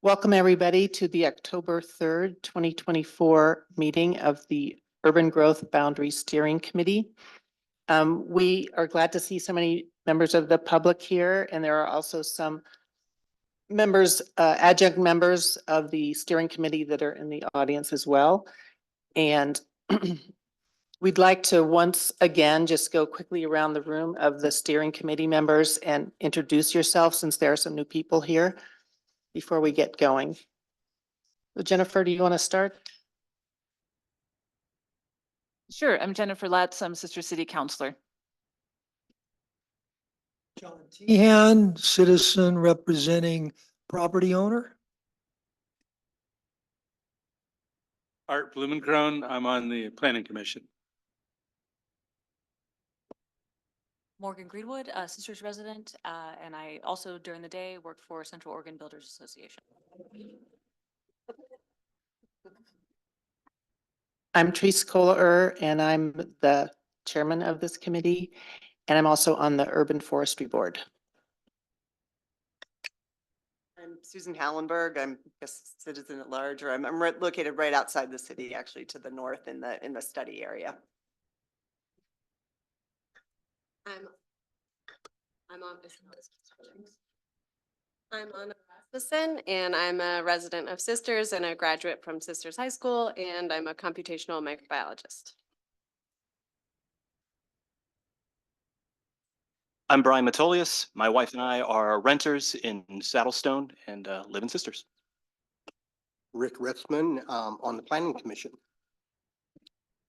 Welcome, everybody, to the October 3rd, 2024 meeting of the Urban Growth Boundary Steering Committee. We are glad to see so many members of the public here, and there are also some members, adjunct members of the steering committee that are in the audience as well. And we'd like to once again just go quickly around the room of the steering committee members and introduce yourself, since there are some new people here, before we get going. So Jennifer, do you want to start? Sure. I'm Jennifer Latz. I'm Sister City Councilor. John Tehan, citizen representing property owner. Art Blumenkroon, I'm on the Planning Commission. Morgan Greenwood, Sisters resident, and I also during the day worked for Central Oregon Builders Association. I'm Therese Kohler, and I'm the chairman of this committee, and I'm also on the Urban Forestry Board. I'm Susan Hallenberg. I'm a citizen at large, or I'm located right outside the city, actually to the north in the study area. I'm Anna Rasmussen, and I'm a resident of Sisters and a graduate from Sisters High School, and I'm a computational microbiologist. I'm Brian Matolius. My wife and I are renters in Saddlestone and live in Sisters. Rick Ritzman, on the Planning Commission.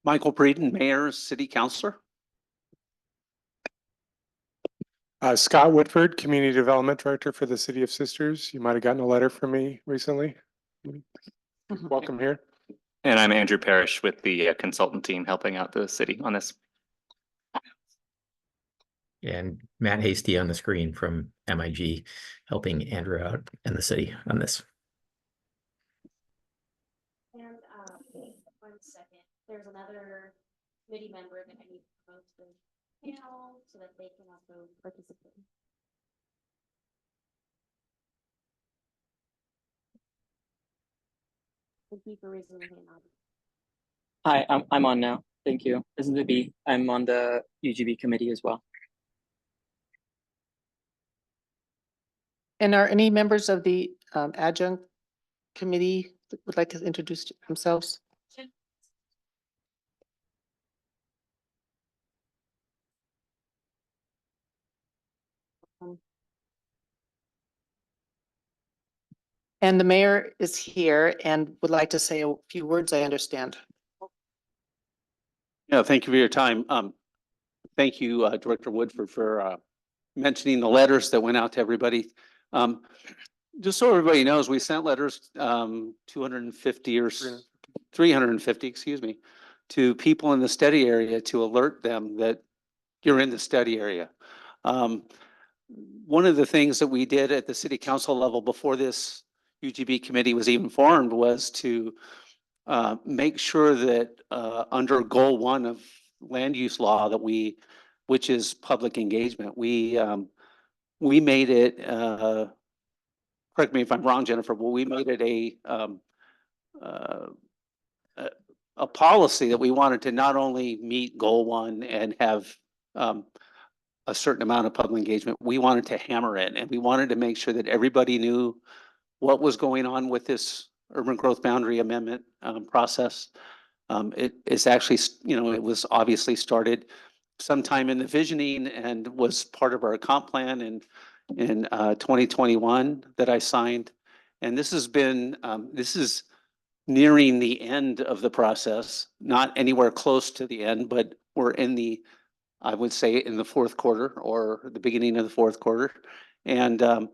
Michael Breeden, Mayor, City Councilor. Scott Whitford, Community Development Director for the City of Sisters. You might have gotten a letter from me recently. Welcome here. And I'm Andrew Parrish with the consultant team helping out the city on this. And Matt Hasty on the screen from MIG, helping Andrew out and the city on this. And 1 second, there's another committee member that I need to promote to the panel so that they can also participate. Thank you for raising your hand. Hi, I'm on now. Thank you. This is Libby. I'm on the UGB committee as well. And are any members of the adjunct committee that would like to introduce themselves? And the mayor is here and would like to say a few words, I understand. Yeah, thank you for your time. Thank you, Director Woodford, for mentioning the letters that went out to everybody. Just so everybody knows, we sent letters 250 or 350, excuse me, to people in the study area to alert them that you're in the study area. One of the things that we did at the city council level before this UGB committee was even formed was to make sure that under goal 1 of land use law that which is public engagement, we made it, correct me if I'm wrong, Jennifer, but we made it a policy that we wanted to not only meet goal 1 and have a certain amount of public engagement, we wanted to hammer it, and we wanted to make sure that everybody knew what was going on with this urban growth boundary amendment process. It's actually, it was obviously started sometime in the visioning and was part of our comp plan in 2021 that I signed. And this has been, this is nearing the end of the process, not anywhere close to the end, but we're in the, I would say, in the 4th quarter or the beginning of the 4th quarter. And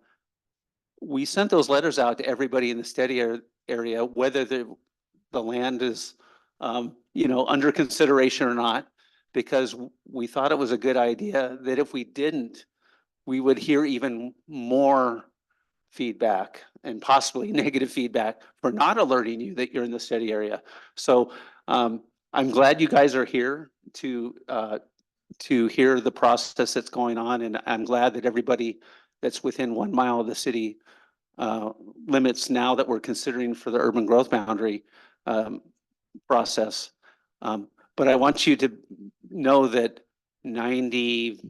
we sent those letters out to everybody in the study area, whether the land is, under consideration or not, because we thought it was a good idea that if we didn't, we would hear even more feedback and possibly negative feedback for not alerting you that you're in the study area. So I'm glad you guys are here to hear the process that's going on, and I'm glad that everybody that's within 1 mile of the city limits now that we're considering for the urban growth boundary process. But I want you to know that 95%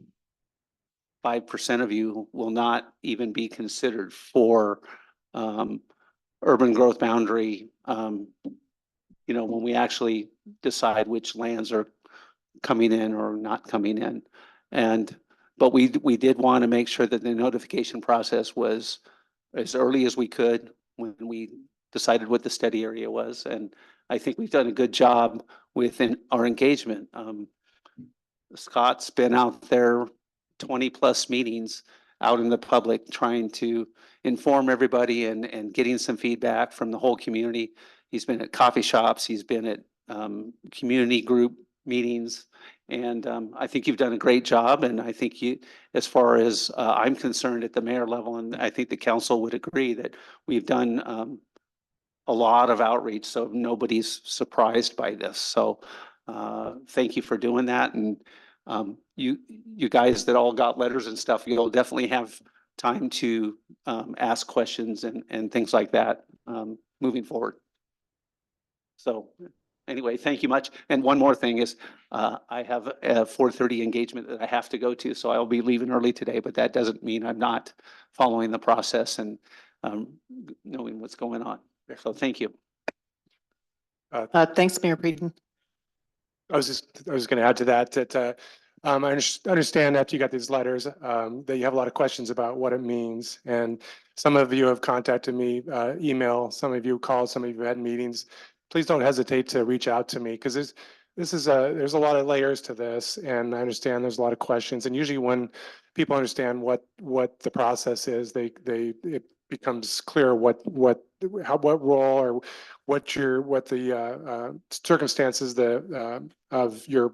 of you will not even be considered for urban growth boundary, when we actually decide which lands are coming in or not coming in. But we did want to make sure that the notification process was as early as we could when we decided what the study area was. And I think we've done a good job within our engagement. Scott's been out there 20+ meetings out in the public trying to inform everybody and getting some feedback from the whole community. He's been at coffee shops, he's been at community group meetings, and I think you've done a great job. And I think you, as far as I'm concerned at the mayor level, and I think the council would agree that we've done a lot of outreach, so nobody's surprised by this. So thank you for doing that. And you guys that all got letters and stuff, you'll definitely have time to ask questions and things like that moving forward. So anyway, thank you much. And one more thing is I have a 4:30 engagement that I have to go to, so I'll be leaving early today, but that doesn't mean I'm not following the process and knowing what's going on. So thank you. Thanks, Mayor Breeden. I was going to add to that I understand after you got these letters that you have a lot of questions about what it means. And some of you have contacted me, email, some of you called, some of you had meetings. Please don't hesitate to reach out to me, because there's a lot of layers to this, and I understand there's a lot of questions. And usually when people understand what the process is, it becomes clear what role or what the circumstances of your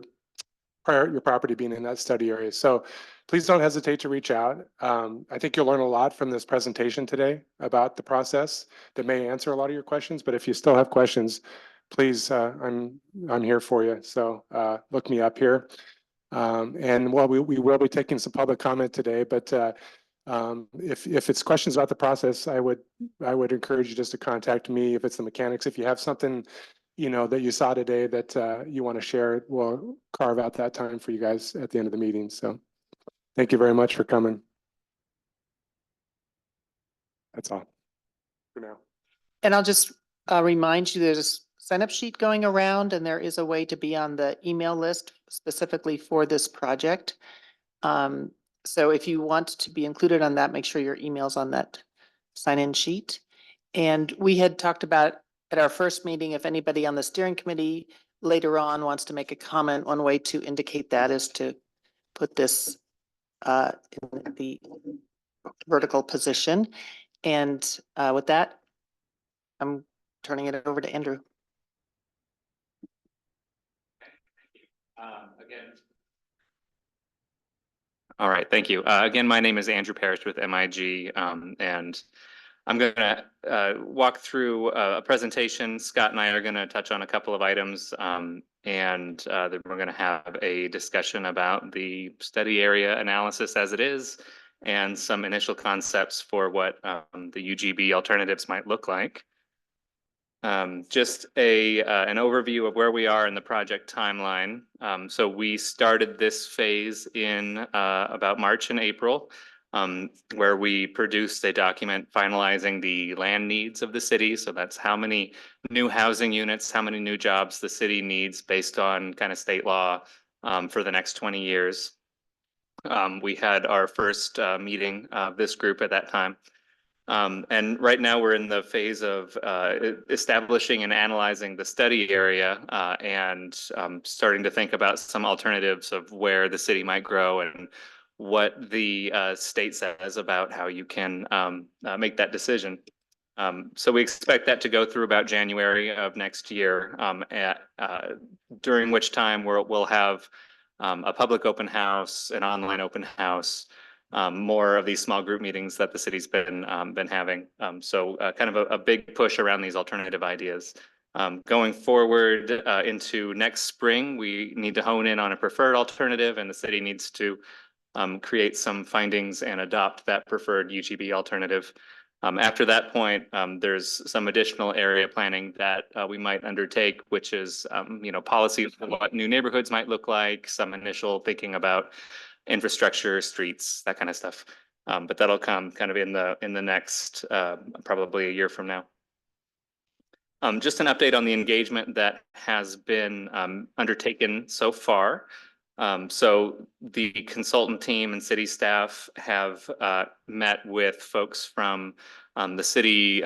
property being in that study area. So please don't hesitate to reach out. I think you'll learn a lot from this presentation today about the process that may answer a lot of your questions. But if you still have questions, please, I'm here for you. So look me up here. And well, we will be taking some public comment today, but if it's questions about the process, I would encourage you just to contact me. If it's the mechanics, if you have something that you saw today that you want to share, we'll carve out that time for you guys at the end of the meeting. So thank you very much for coming. That's all for now. And I'll just remind you, there's a sign-up sheet going around, and there is a way to be on the email list specifically for this project. So if you want to be included on that, make sure your email's on that sign-in sheet. And we had talked about at our first meeting, if anybody on the steering committee later on wants to make a comment, one way to indicate that is to put this in the vertical position. And with that, I'm turning it over to Andrew. All right, thank you. Again, my name is Andrew Parrish with MIG, and I'm going to walk through a presentation. Scott and I are going to touch on a couple of items, and then we're going to have a discussion about the study area analysis as it is, and some initial concepts for what the UGB alternatives might look like. Just an overview of where we are in the project timeline. So we started this phase in about March and April, where we produced a document finalizing the land needs of the city. So that's how many new housing units, how many new jobs the city needs based on kind of state law for the next 20 years. We had our first meeting of this group at that time. And right now we're in the phase of establishing and analyzing the study area and starting to think about some alternatives of where the city might grow and what the state says about how you can make that decision. So we expect that to go through about January of next year, during which time we'll have a public open house, an online open house, more of these small group meetings that the city's been having. So kind of a big push around these alternative ideas. Going forward into next spring, we need to hone in on a preferred alternative, and the city needs to create some findings and adopt that preferred UGB alternative. After that point, there's some additional area planning that we might undertake, which is, policy for what new neighborhoods might look like, some initial thinking about infrastructure, streets, that kind of stuff. But that'll come kind of in the next, probably a year from now. Just an update on the engagement that has been undertaken so far. So the consultant team and city staff have met with folks from the city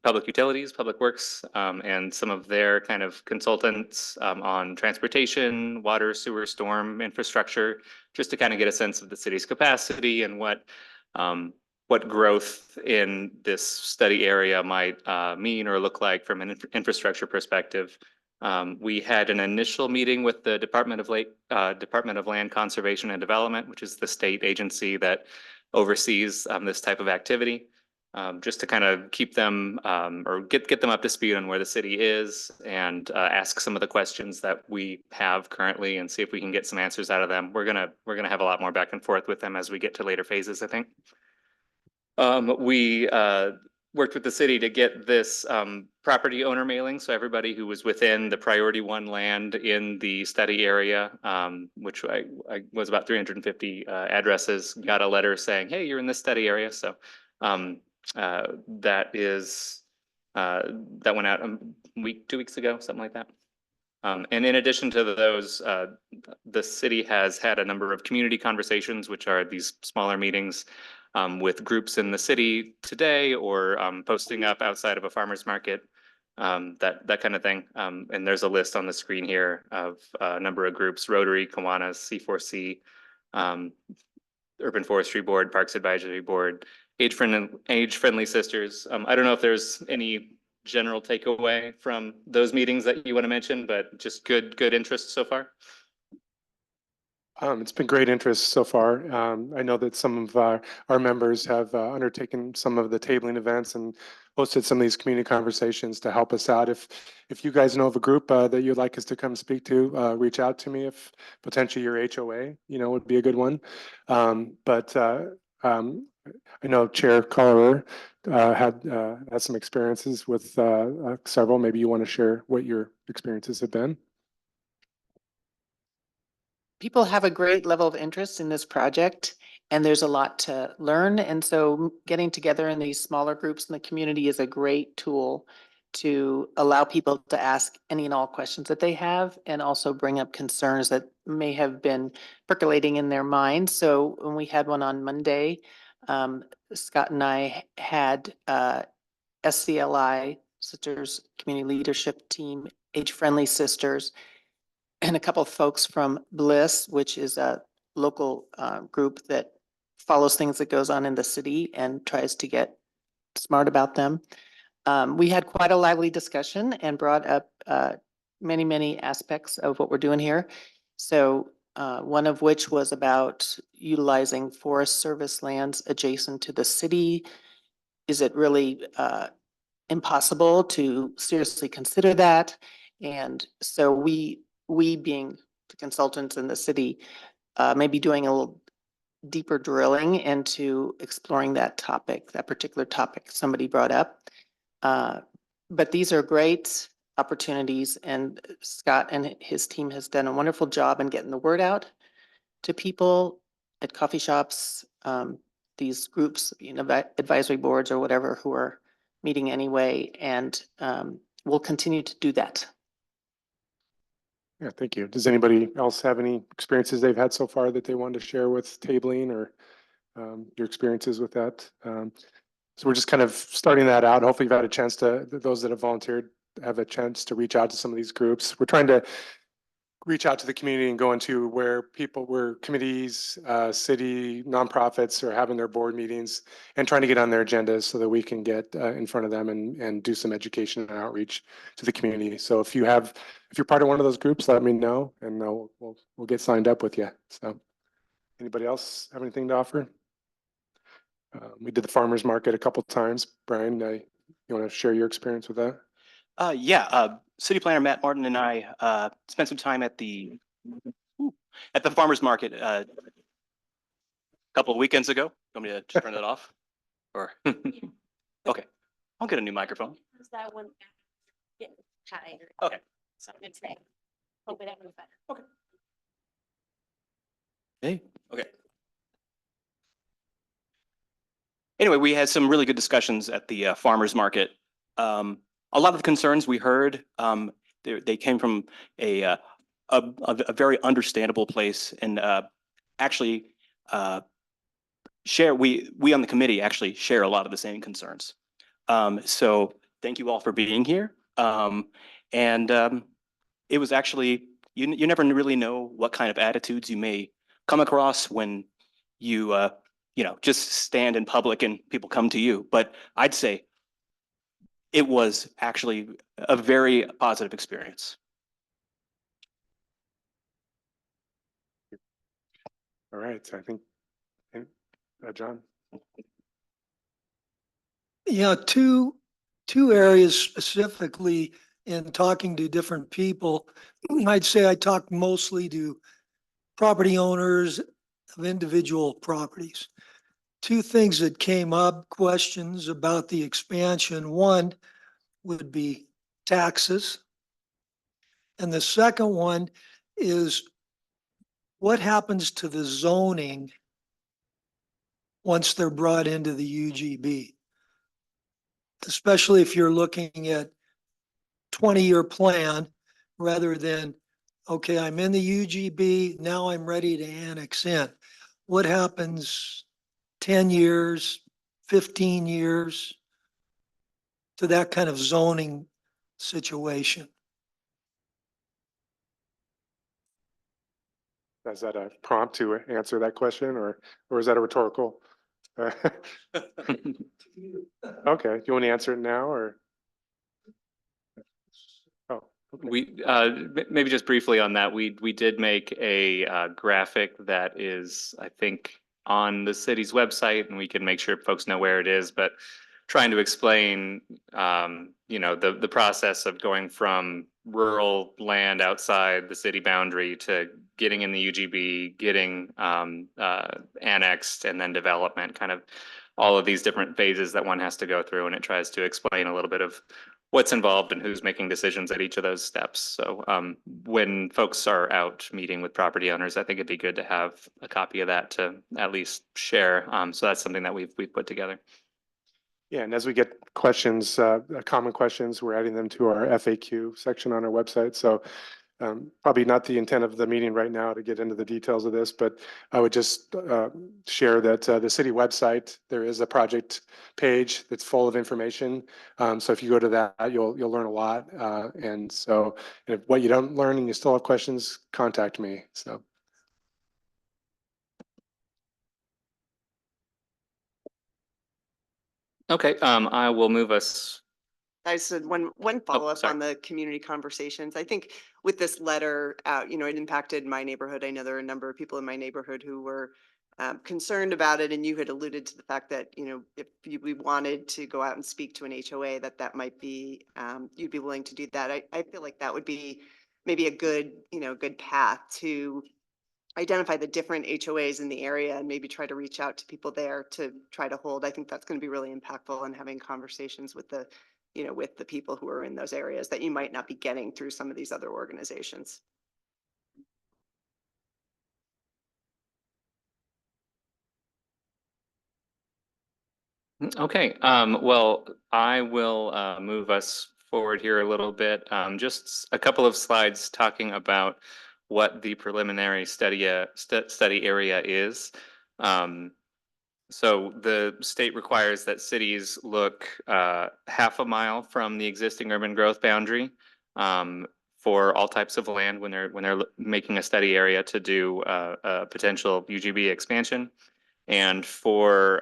public utilities, public works, and some of their kind of consultants on transportation, water, sewer, storm infrastructure, just to kind of get a sense of the city's capacity and what growth in this study area might mean or look like from an infrastructure perspective. We had an initial meeting with the Department of Land Conservation and Development, which is the state agency that oversees this type of activity, just to kind of keep them or get them up to speed on where the city is and ask some of the questions that we have currently and see if we can get some answers out of them. We're gonna have a lot more back and forth with them as we get to later phases, I think. We worked with the city to get this property owner mailing. So everybody who was within the priority 1 land in the study area, which I was about 350 addresses, got a letter saying, hey, you're in this study area. So that went out a week, 2 weeks ago, something like that. And in addition to those, the city has had a number of community conversations, which are these smaller meetings with groups in the city today or posting up outside of a farmer's market, that kind of thing. And there's a list on the screen here of a number of groups: Rotary, Kiwanis, C4C, Urban Forestry Board, Parks Advisory Board, Age Friendly Sisters. I don't know if there's any general takeaway from those meetings that you want to mention, but just good interest so far. It's been great interest so far. I know that some of our members have undertaken some of the tabling events and hosted some of these community conversations to help us out. If you guys know of a group that you'd like us to come speak to, reach out to me. If potentially your HOA, would be a good one. I know Chair Collier had some experiences with several. Maybe you want to share what your experiences have been. People have a great level of interest in this project, and there's a lot to learn. And so getting together in these smaller groups in the community is a great tool to allow people to ask any and all questions that they have, and also bring up concerns that may have been percolating in their minds. So when we had one on Monday, Scott and I had SCLI, Sisters Community Leadership Team, Age Friendly Sisters, and a couple of folks from Bliss, which is a local group that follows things that goes on in the city and tries to get smart about them. We had quite a lively discussion and brought up many aspects of what we're doing here. So one of which was about utilizing Forest Service lands adjacent to the city. Is it really impossible to seriously consider that? And so we being the consultants in the city, may be doing a little deeper drilling into exploring that particular topic somebody brought up. But these are great opportunities, and Scott and his team has done a wonderful job in getting the word out to people at coffee shops, these groups, advisory boards or whatever, who are meeting anyway, and we'll continue to do that. Yeah, thank you. Does anybody else have any experiences they've had so far that they wanted to share with tabling, or your experiences with that? So we're just kind of starting that out. Hopefully you've had a chance those that have volunteered have a chance to reach out to some of these groups. We're trying to reach out to the community and go into where committees, city, nonprofits are having their board meetings, and trying to get on their agendas so that we can get in front of them and do some education and outreach to the community. So if you're part of one of those groups, let me know, and we'll get signed up with you. So anybody else have anything to offer? We did the farmers market a couple of times. Brian, you want to share your experience with that? City Planner Matt Martin and I spent some time at the farmers market a couple of weekends ago. Want me to just turn that off? Or, okay, I'll get a new microphone. Because that one getting tired. Okay. So I'm gonna say, hopefully that one's better. Okay. Hey, okay. Anyway, we had some really good discussions at the farmer's market. A lot of the concerns we heard, they came from a very understandable place, and actually we on the committee actually share a lot of the same concerns. So thank you all for being here. It was actually, you never really know what kind of attitudes you may come across when you just stand in public and people come to you. But I'd say it was actually a very positive experience. All right, so I think, John. Yeah, two areas specifically in talking to different people. I'd say I talked mostly to property owners of individual properties. Two things that came up, questions about the expansion. One would be taxes. And the second one is what happens to the zoning once they're brought into the UGB? Especially if you're looking at 20-year plan rather than, okay, I'm in the UGB, now I'm ready to annex in. What happens 10 years, 15 years to that kind of zoning situation? Is that a prompt to answer that question, or is that a rhetorical? Okay, do you want to answer it now, or? Oh, okay. We, maybe just briefly on that, we did make a graphic that is, I think, on the city's website, and we can make sure folks know where it is, but trying to explain, the process of going from rural land outside the city boundary to getting in the UGB, getting annexed, and then development, kind of all of these different phases that one has to go through, and it tries to explain a little bit of what's involved and who's making decisions at each of those steps. So when folks are out meeting with property owners, I think it'd be good to have a copy of that to at least share. So that's something that we've put together. Yeah, and as we get questions, common questions, we're adding them to our FAQ section on our website. So probably not the intent of the meeting right now to get into the details of this, but I would just share that the city website, there is a project page that's full of information. So if you go to that, you'll learn a lot. And so if what you don't learn and you still have questions, contact me. So. Okay, I will move us. I said one follow-up sorry. on the community conversations. I think with this letter out, it impacted my neighborhood. I know there are a number of people in my neighborhood who were concerned about it, and you had alluded to the fact that, if we wanted to go out and speak to an HOA, that might be, you'd be willing to do that. I feel like that would be maybe a good path to identify the different HOAs in the area and maybe try to reach out to people there to try to hold. I think that's going to be really impactful in having conversations with the people who are in those areas that you might not be getting through some of these other organizations. Okay, well, I will move us forward here a little bit. Just a couple of slides talking about what the preliminary study area is. So the state requires that cities look half a mile from the existing urban growth boundary for all types of land when they're making a study area to do a potential UGB expansion, and for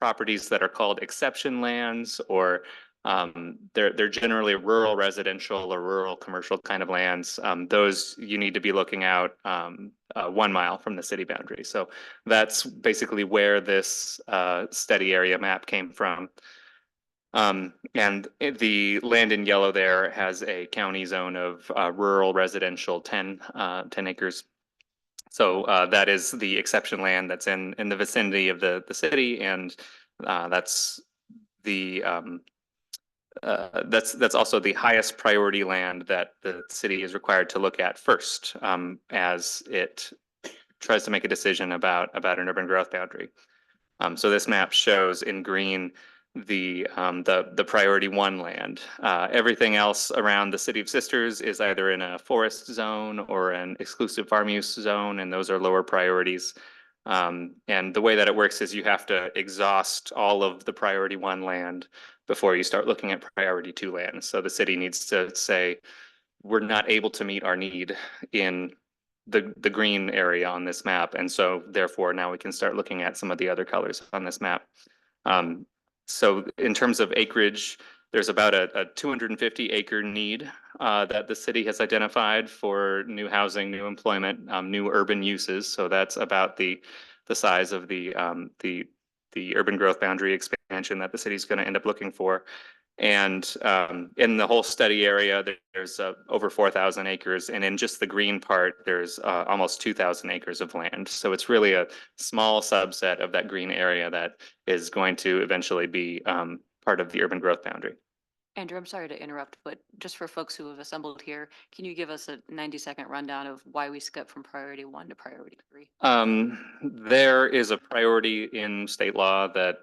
properties that are called exception lands, or they're generally rural residential or rural commercial kind of lands. Those you need to be looking out 1 mile from the city boundary. So that's basically where this study area map came from. The land in yellow there has a county zone of rural residential 10 acres. So that is the exception land that's in the vicinity of the city, and That's the that's also the highest priority land that the city is required to look at first as it tries to make a decision about an urban growth boundary. So this map shows in green the priority one land. Everything else around the City of Sisters is either in a forest zone or an exclusive farm use zone, and those are lower priorities. And the way that it works is you have to exhaust all of the priority one land before you start looking at priority two land. So the city needs to say, we're not able to meet our need in the green area on this map. And so therefore now we can start looking at some of the other colors on this map. So in terms of acreage, there's about a 250 acre need that the city has identified for new housing, new employment, new urban uses. So that's about the size of the urban growth boundary expansion that the city's going to end up looking for. And in the whole study area, there's over 4,000 acres. And in just the green part, there's almost 2,000 acres of land. So it's really a small subset of that green area that is going to eventually be part of the urban growth boundary. Andrew, I'm sorry to interrupt, but just for folks who have assembled here, can you give us a 90-second rundown of why we skipped from priority one to priority three? There is a priority in state law that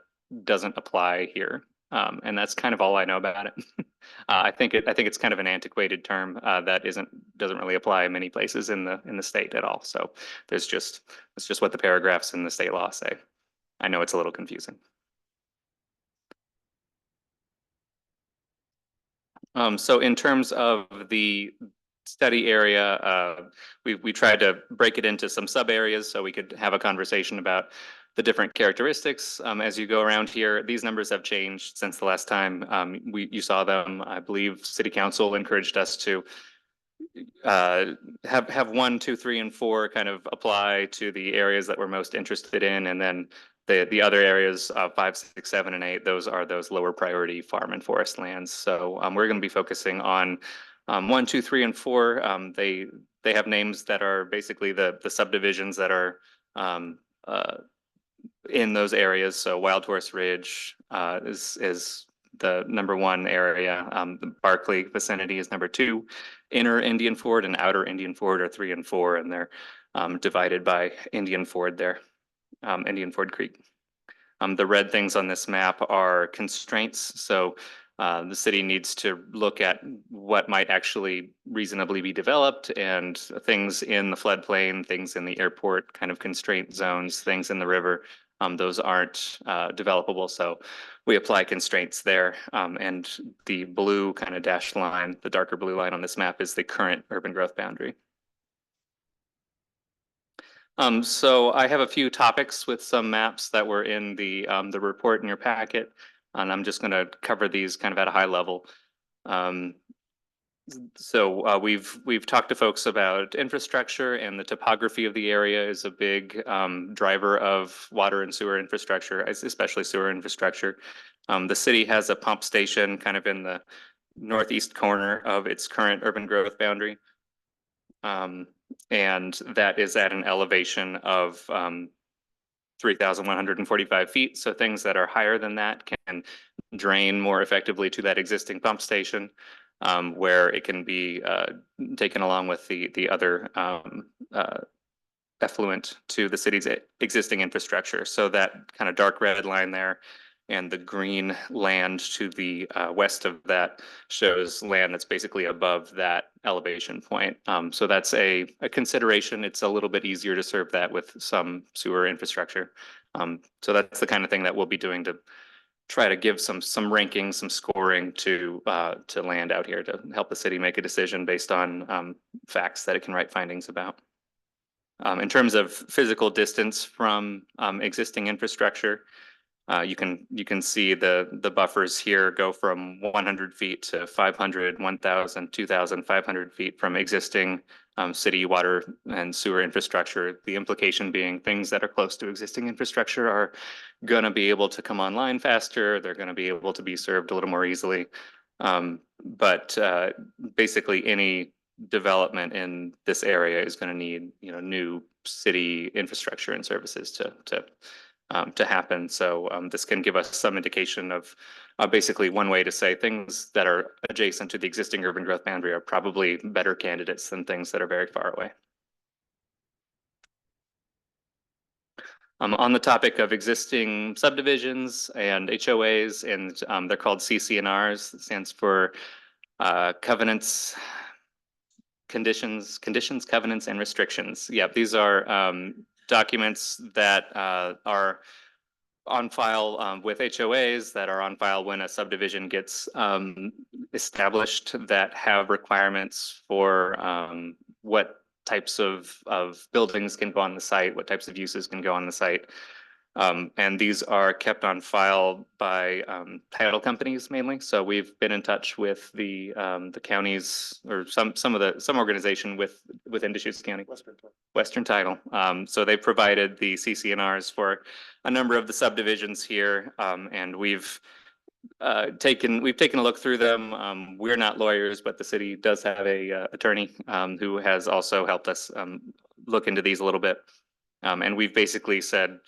doesn't apply here. And that's kind of all I know about it. I think it's kind of an antiquated term that doesn't really apply in many places in the state at all. So it's just what the paragraphs in the state law say. I know it's a little confusing. So in terms of the study area, we tried to break it into some sub areas so we could have a conversation about the different characteristics as you go around here. These numbers have changed since the last time you saw them. I believe City Council encouraged us to have 1, 2, 3, and 4 kind of apply to the areas that we're most interested in, and then the other areas 5, 6, 7, and 8. Those are those lower priority farm and forest lands. So we're going to be focusing on 1, 2, 3, and 4. They have names that are basically the subdivisions that are in those areas. So Wild Horse Ridge is the #1 area. The Barclay vicinity is #2. Inner Indian Ford and Outer Indian Ford are 3 and 4, and they're divided by Indian Ford there, Indian Ford Creek. The red things on this map are constraints. So the city needs to look at what might actually reasonably be developed, and things in the floodplain, things in the airport kind of constraint zones, things in the river. Those aren't developable, so we apply constraints there. And the blue kind of dashed line, the darker blue line on this map, is the current urban growth boundary. So I have a few topics with some maps that were in the report in your packet, and I'm just going to cover these kind of at a high level. So we've talked to folks about infrastructure, and the topography of the area is a big driver of water and sewer infrastructure, especially sewer infrastructure. The city has a pump station kind of in the northeast corner of its current urban growth boundary. And that is at an elevation of 3,145 feet. So things that are higher than that can drain more effectively to that existing pump station, where it can be taken along with the other effluent to the city's existing infrastructure. So that kind of dark red line there and the green land to the west of that shows land that's basically above that elevation point. So that's a consideration. It's a little bit easier to serve that with some sewer infrastructure. So that's the kind of thing that we'll be doing to try to give some ranking, some scoring to land out here to help the city make a decision based on facts that it can write findings about. In terms of physical distance from existing infrastructure, you can see the buffers here go from 100 feet to 500, 1,000, 2,500 feet from existing city water and sewer infrastructure. The implication being things that are close to existing infrastructure are going to be able to come online faster. They're going to be able to be served a little more easily. But basically any development in this area is going to need new city infrastructure and services to to happen. So this can give us some indication of basically one way to say things that are adjacent to the existing urban growth boundary are probably better candidates than things that are very far away. On the topic of existing subdivisions and HOAs, and they're called CCNRs, it stands for covenants, conditions, covenants, and restrictions. Yeah, these are documents that are on file with HOAs, that are on file when a subdivision gets established, that have requirements for what types of buildings can go on the site, what types of uses can go on the site. And these are kept on file by title companies mainly. So we've been in touch with the counties, or some organization within Deschutes County. Western Title. So they provided the CCNRs for a number of the subdivisions here, and we've taken a look through them. We're not lawyers, but the city does have a attorney who has also helped us look into these a little bit. And we've basically said,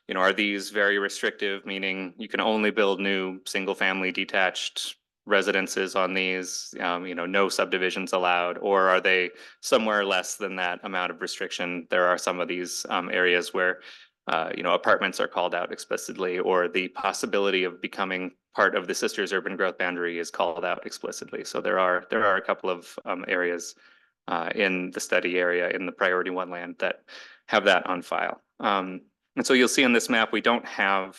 you know, are these very restrictive, meaning you can only build new single-family detached residences on these, you know, no subdivisions allowed, or are they somewhere less than that amount of restriction? There are some of these areas where, you know, apartments are called out explicitly, or the possibility of becoming part of the Sisters urban growth boundary is called out explicitly. So there are a couple of areas in the study area in the priority 1 land that have that on file. And so you'll see on this map, we don't have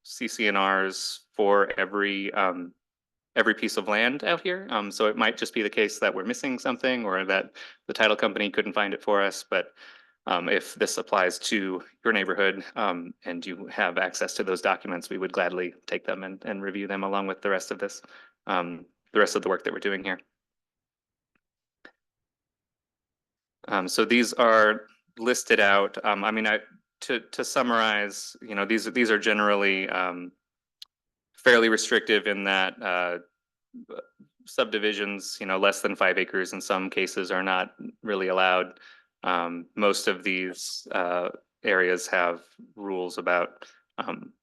CCNRs for every piece of land out here. So it might just be the case that we're missing something, or that the title company couldn't find it for us. But if this applies to your neighborhood and you have access to those documents, we would gladly take them and review them along with the rest of this, the rest of the work that we're doing here. So these are listed out. I mean, to summarize, you know, these are generally fairly restrictive in that subdivisions, you know, less than 5 acres in some cases are not really allowed. Most of these areas have rules about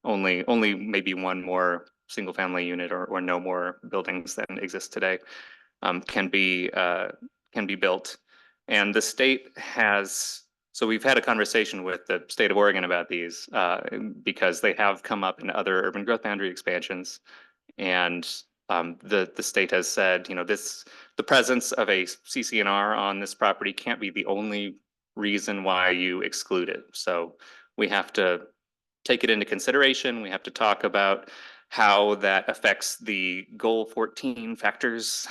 only maybe one more single family unit or no more buildings than exist today can be built. And the state has, so we've had a conversation with the state of Oregon about these because they have come up in other urban growth boundary expansions. And the state has said, you know, the presence of a CCNR on this property can't be the only reason why you exclude it. So we have to take it into consideration. We have to talk about how that affects the goal 14 factors,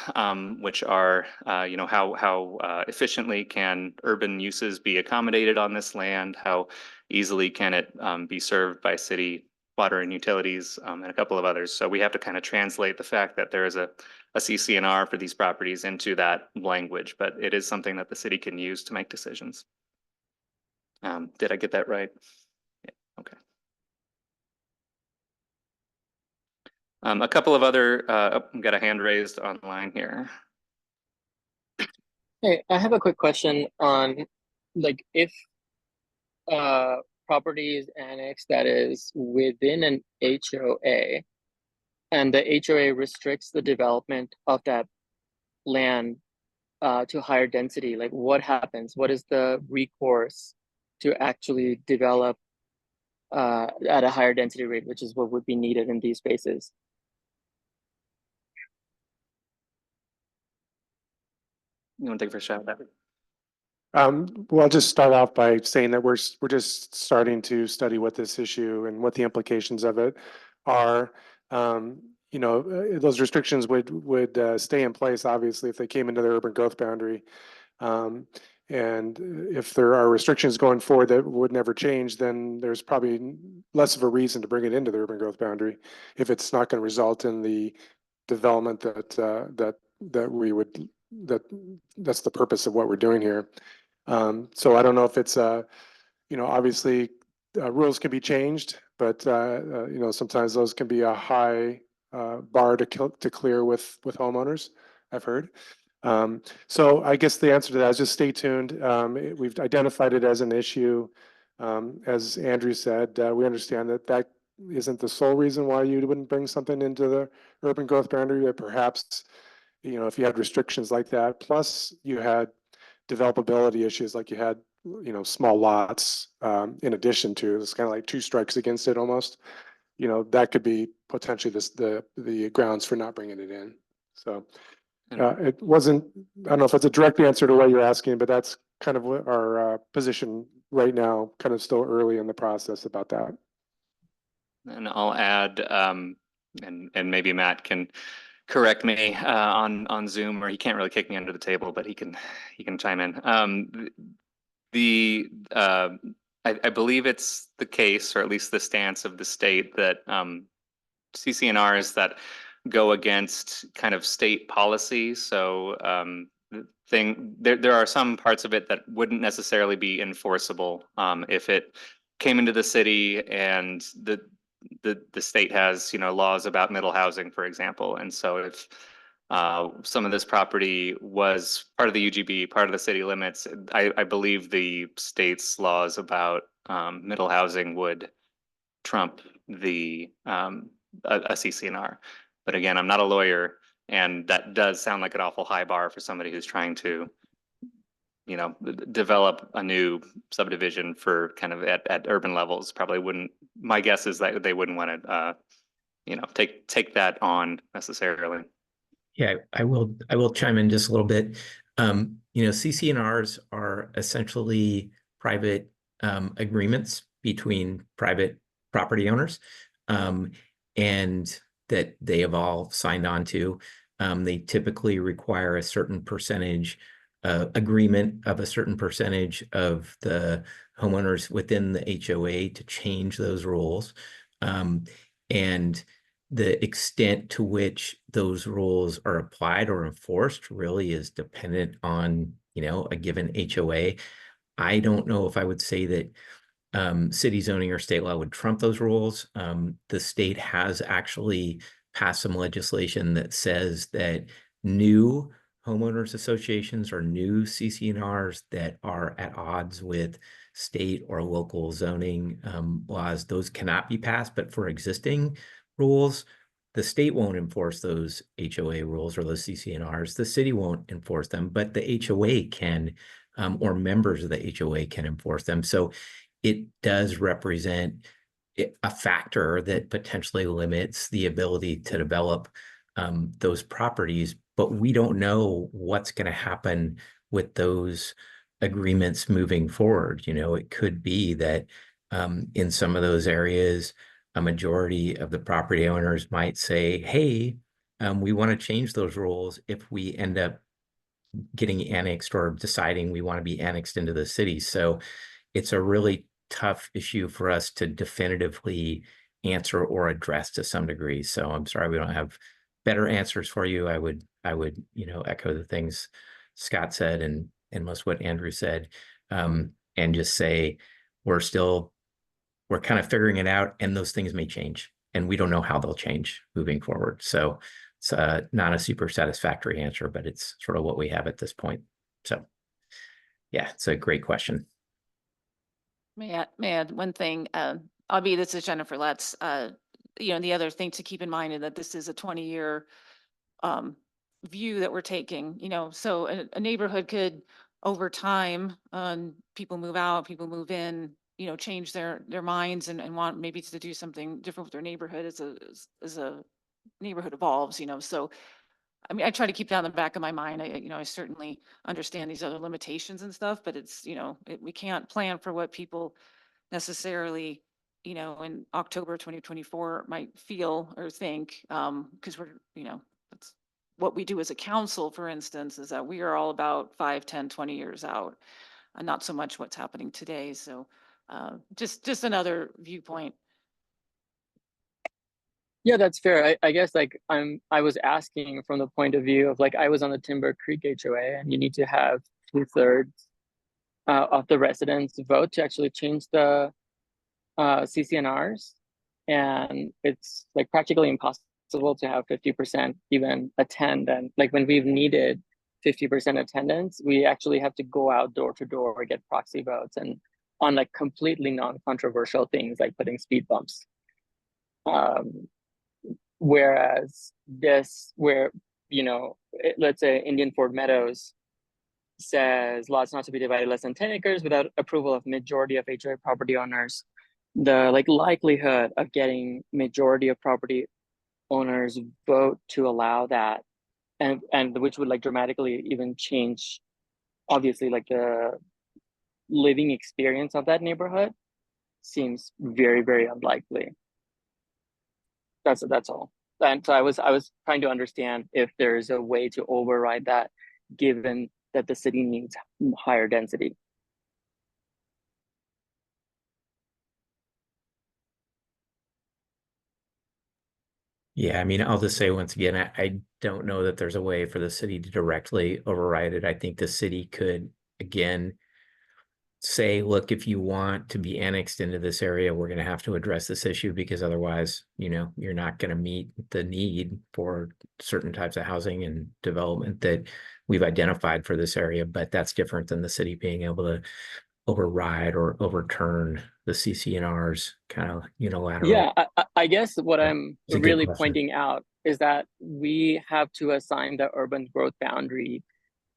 which are, you know, how efficiently can urban uses be accommodated on this land? How easily can it be served by city water and utilities, and a couple of others. So we have to kind of translate the fact that there is a CCNR for these properties into that language, but it is something that the city can use to make decisions. Did I get that right? Yeah, okay. A couple of other, I've got a hand raised online here. Hey, I have a quick question on, like, if property is annexed that is within an HOA, and the HOA restricts the development of that land to higher density, like what happens? What is the recourse to actually develop at a higher density rate, which is what would be needed in these spaces? You want to take a first shot at that? Well, I'll just start off by saying that we're just starting to study what this issue and what the implications of it are. You know, those restrictions would stay in place, obviously, if they came into the urban growth boundary. And if there are restrictions going forward that would never change, then there's probably less of a reason to bring it into the urban growth boundary if it's not going to result in the development that we would, that's the purpose of what we're doing here. So I don't know if it's you know, obviously rules can be changed, but you know, sometimes those can be a high bar to clear with homeowners, I've heard. So I guess the answer to that is just stay tuned. We've identified it as an issue. As Andrew said, we understand that that isn't the sole reason why you wouldn't bring something into the urban growth boundary, but perhaps, if you had restrictions like that, plus you had developability issues like you had, small lots, in addition to, it's kind of like two strikes against it almost, that could be potentially the grounds for not bringing it in. So it wasn't, I don't know if it's a direct answer to what you're asking, but that's kind of what our position right now, kind of still early in the process about that. And I'll add, and maybe Matt can correct me on Zoom, or he can't really kick me under the table, but he can chime in. I believe it's the case, or at least the stance of the state, that CCNRs that go against kind of state policy. So there are some parts of it that wouldn't necessarily be enforceable if it came into the city and the state has, laws about middle housing, for example. And so if some of this property was part of the UGB, part of the city limits, I believe the state's laws about middle housing would trump the a CCNR. But again, I'm not a lawyer, and that does sound like an awful high bar for somebody who's trying to, develop a new subdivision for kind of at urban levels. Probably wouldn't. My guess is that they wouldn't want to, take that on necessarily. Yeah, I will chime in just a little bit. CCNRs are essentially private agreements between private property owners, and that they have all signed on to. They typically require a certain percentage agreement of a certain percentage of the homeowners within the HOA to change those rules. And the extent to which those rules are applied or enforced really is dependent on, a given HOA. I don't know if I would say that city zoning or state law would trump those rules. The state has actually passed some legislation that says that new homeowners associations or new CCNRs that are at odds with state or local zoning laws, those cannot be passed. But for existing rules, the state won't enforce those HOA rules or those CCNRs. The city won't enforce them, but the HOA can, or members of the HOA can enforce them. So it does represent a factor that potentially limits the ability to develop those properties, but we don't know what's going to happen with those agreements moving forward. It could be that in some of those areas, a majority of the property owners might say, hey, we want to change those rules if we end up getting annexed or deciding we want to be annexed into the city. So it's a really tough issue for us to definitively answer or address to some degree. So I'm sorry we don't have better answers for you. I would echo the things Scott said and most what Andrew said, and just say we're kind of figuring it out, and those things may change, and we don't know how they'll change moving forward. So it's not a super satisfactory answer, but it's sort of what we have at this point. So yeah, it's a great question. May I add one thing? This is Jennifer Letts. The other thing to keep in mind is that this is a 20-year view that we're taking, so a neighborhood could, over time, people move out, people move in, change their minds and want maybe to do something different with their neighborhood as a neighborhood evolves, so I try to keep that in the back of my mind. I certainly understand these other limitations and stuff, but it's, we can't plan for what people necessarily, in October 2024 might feel or think, because that's what we do as a council, for instance, is that we are all about 5, 10, 20 years out, and not so much what's happening today. So just another viewpoint. Yeah, that's fair. I guess I was asking from the point of view of I was on the Timber Creek HOA, and you need to have 2/3 of the residents vote to actually change the CCNRs, and it's practically impossible to have 50% even attend. And when we've needed 50% attendance, we actually have to go out door to door, get proxy votes, and on like completely non-controversial things like putting speed bumps. Whereas this, where, you know, let's say Indian Ford Meadows says lots not to be divided less than 10 acres without approval of majority of HOA property owners. The like likelihood of getting majority of property owners vote to allow that, and which would like dramatically even change, obviously, like the living experience of that neighborhood, seems very, very unlikely. That's all. And so I was trying to understand if there's a way to override that, given that the city needs higher density. Yeah, I mean, I'll just say once again, I don't know that there's a way for the city to directly override it. I think the city could, again, say, look, if you want to be annexed into this area, we're going to have to address this issue because otherwise, you know, you're not going to meet the need for certain types of housing and development that we've identified for this area. But that's different than the city being able to override or overturn the CCNR's kind of unilateral. Yeah, I guess what I'm It's a good really question. pointing out is that we have to assign the urban growth boundary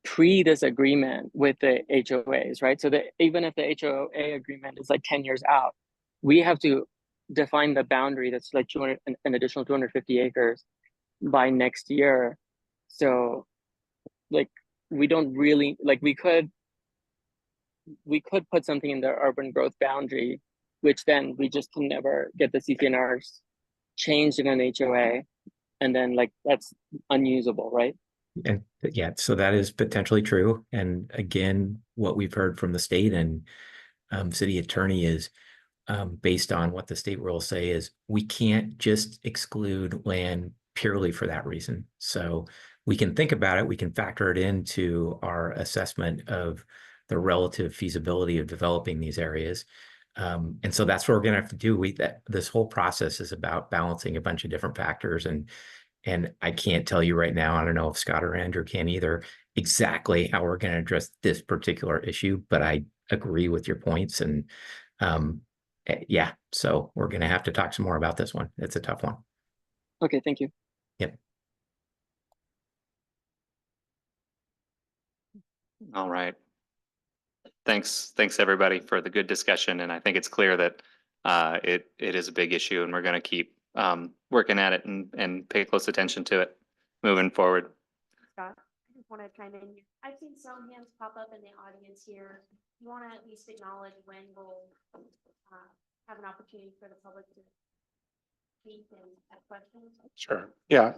pre this agreement with the HOAs, right? So that even if the HOA agreement is like 10 years out, we have to define the boundary that's like 200, an additional 250 acres by next year. So like, we don't really, like, we could put something in the urban growth boundary, which then we just can never get the CCNRs changed in an HOA. And then like, that's unusable, right? And yeah, so that is potentially true. And again, what we've heard from the state and city attorney is based on what the state rules say is we can't just exclude land purely for that reason. So we can think about it, we can factor it into our assessment of the relative feasibility of developing these areas. And so that's what we're going to have to do. This whole process is about balancing a bunch of different factors, and I can't tell you right now, I don't know if Scott or Andrew can either, exactly how we're going to address this particular issue, but I agree with your points. And yeah, so we're going to have to talk some more about this one. It's a tough one. Okay, thank you. Yep. All right. Thanks, everybody, for the good discussion. And I think it's clear that it is a big issue, and we're going to keep working at it and pay close attention to it moving forward. Scott, I just want to chime in. I've seen some hands pop up in the audience here. You want to at least acknowledge when we'll have an opportunity for the public to speak and ask questions? Sure. Yeah,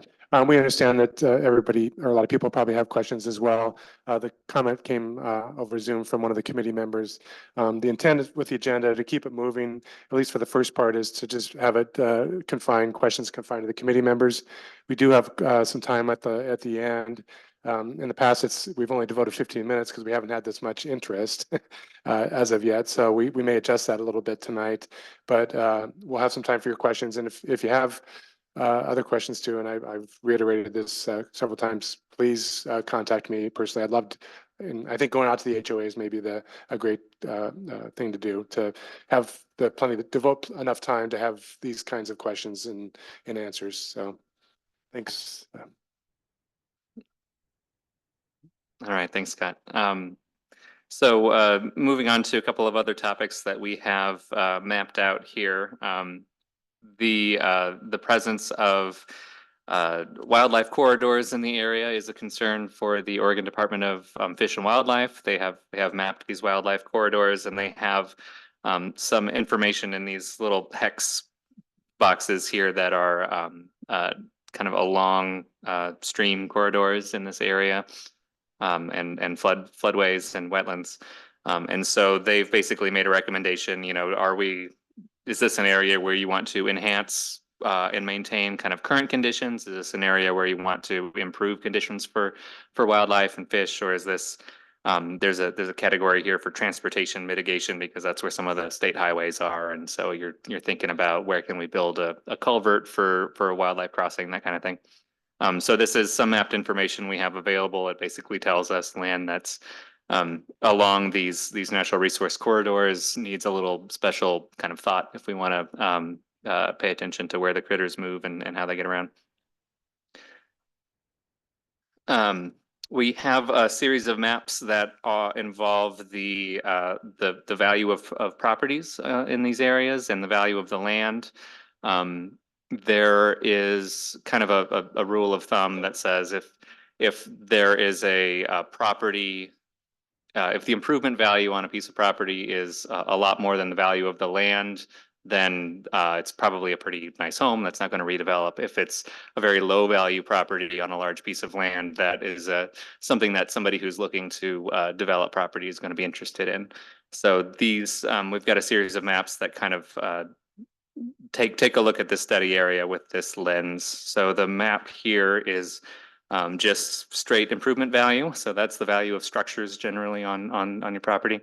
we understand that everybody or a lot of people probably have questions as well. The comment came over Zoom from one of the committee members. The intent with the agenda to keep it moving, at least for the first part, is to just have it questions confined to the committee members. We do have some time at the end. In the past, we've only devoted 15 minutes because we haven't had this much interest as of yet. So we may adjust that a little bit tonight, but we'll have some time for your questions. And if you have other questions too, and I've reiterated this several times, please contact me personally. I'd love to, and I think going out to the HOAs may be a great thing to do, to have devote enough time to have these kinds of questions and answers. So thanks. All right, thanks, Scott. So moving on to a couple of other topics that we have mapped out here. The presence of wildlife corridors in the area is a concern for the Oregon Department of Fish and Wildlife. They have mapped these wildlife corridors, and they have some information in these little hex boxes here that are kind of along stream corridors in this area. And floodways and wetlands. And so they've basically made a recommendation, is this an area where you want to enhance and maintain kind of current conditions? Is this an area where you want to improve conditions for wildlife and fish? Or is this, there's a category here for transportation mitigation, because that's where some of the state highways are. And so you're thinking about where can we build a culvert for a wildlife crossing, that kind of thing. So this is some mapped information we have available. It basically tells us land that's along these natural resource corridors needs a little special kind of thought if we want to pay attention to where the critters move and how they get around. We have a series of maps that involve the value of properties in these areas and the value of the land. There is kind of a rule of thumb that says if there is a property, if the improvement value on a piece of property is a lot more than the value of the land, then it's probably a pretty nice home that's not going to redevelop. If it's a very low value property on a large piece of land, that is something that somebody who's looking to develop property is going to be interested in. So these, we've got a series of maps that kind of take a look at this study area with this lens. So the map here is just straight improvement value. So that's the value of structures generally on your property.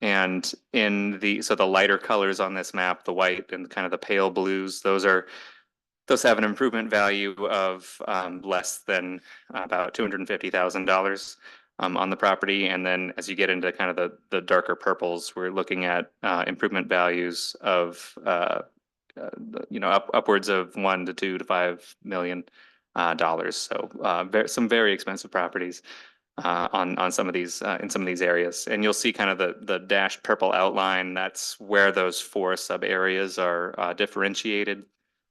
And in so the lighter colors on this map, the white and kind of the pale blues, those have an improvement value of less than about $250,000 on the property. And then as you get into kind of the darker purples, we're looking at improvement values of upwards of $1 to $2 to $5 million. So some very expensive properties on some of these in some of these areas. And you'll see kind of the dashed purple outline. That's where those 4 sub areas are differentiated.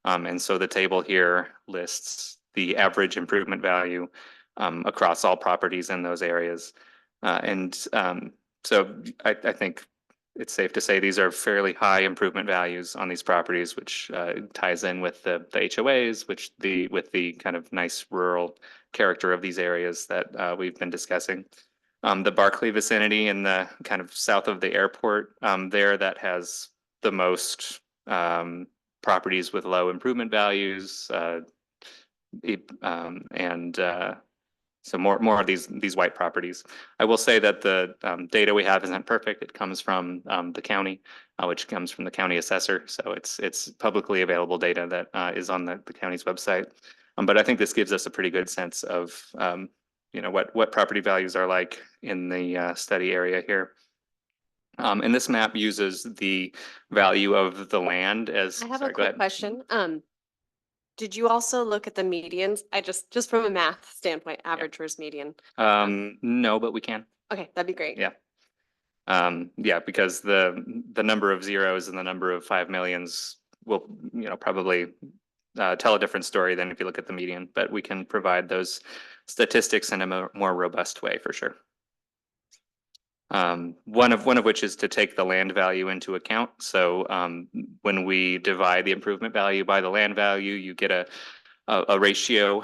And so the table here lists the average improvement value across all properties in those areas. So I think it's safe to say these are fairly high improvement values on these properties, which ties in with the HOAs, with the kind of nice rural character of these areas that we've been discussing. The Barclay vicinity in the kind of south of the airport there, that has the most properties with low improvement values, so more of these white properties. I will say that the data we have isn't perfect. It comes from the county, which comes from the county assessor. So it's publicly available data that is on the county's website. But I think this gives us a pretty good sense of what property values are like in the study area here. And this map uses the value of the land as. I have Sorry, a go ahead. quick question. Did you also look at the medians? Just from a math standpoint, average versus median. No, but we can. Okay, that'd be great. Yeah. Yeah, because the number of zeros and the number of 5 millions will, probably tell a different story than if you look at the median, but we can provide those statistics in a more robust way for sure. One of which is to take the land value into account. So when we divide the improvement value by the land value, you get a ratio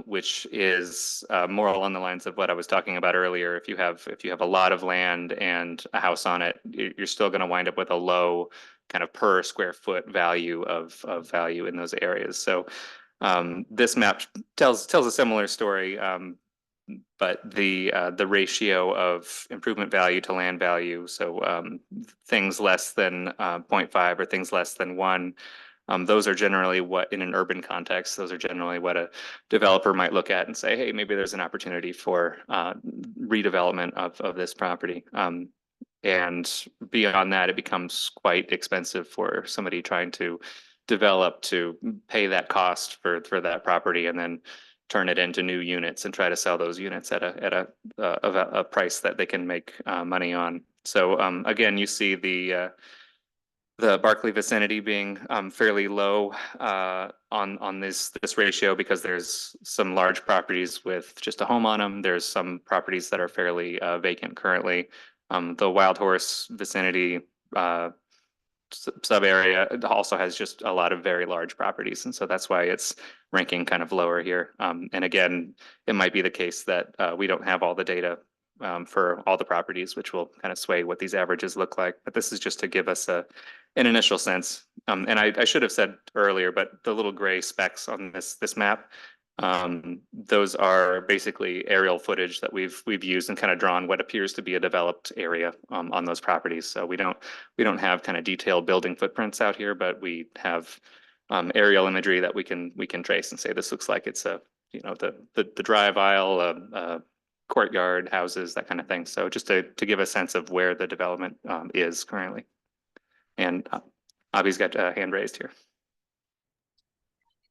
which is more along the lines of what I was talking about earlier. If you have a lot of land and a house on it, you're still going to wind up with a low kind of per square foot value of value in those areas. So this map tells a similar story. But the ratio of improvement value to land value, so things less than 0.5 or things less than 1, those are generally what, in an urban context, those are generally what a developer might look at and say, hey, maybe there's an opportunity for redevelopment of this property. And beyond that, it becomes quite expensive for somebody trying to develop to pay that cost for that property and then turn it into new units and try to sell those units at a price that they can make money on. So again, you see the Barclay vicinity being fairly low on this ratio because there's some large properties with just a home on them. There's some properties that are fairly vacant currently. The Wild Horse vicinity sub area also has just a lot of very large properties, and so that's why it's ranking kind of lower here. And again, it might be the case that we don't have all the data for all the properties, which will kind of sway what these averages look like. But this is just to give us an initial sense. And I should have said earlier, but the little gray specks on this map, those are basically aerial footage that we've used and kind of drawn what appears to be a developed area on those properties. So we don't have kind of detailed building footprints out here, but we have aerial imagery that we can trace and say this looks like it's the drive aisle, courtyard, houses, that kind of thing. So just to give a sense of where the development is currently. And Abby's got a hand raised here.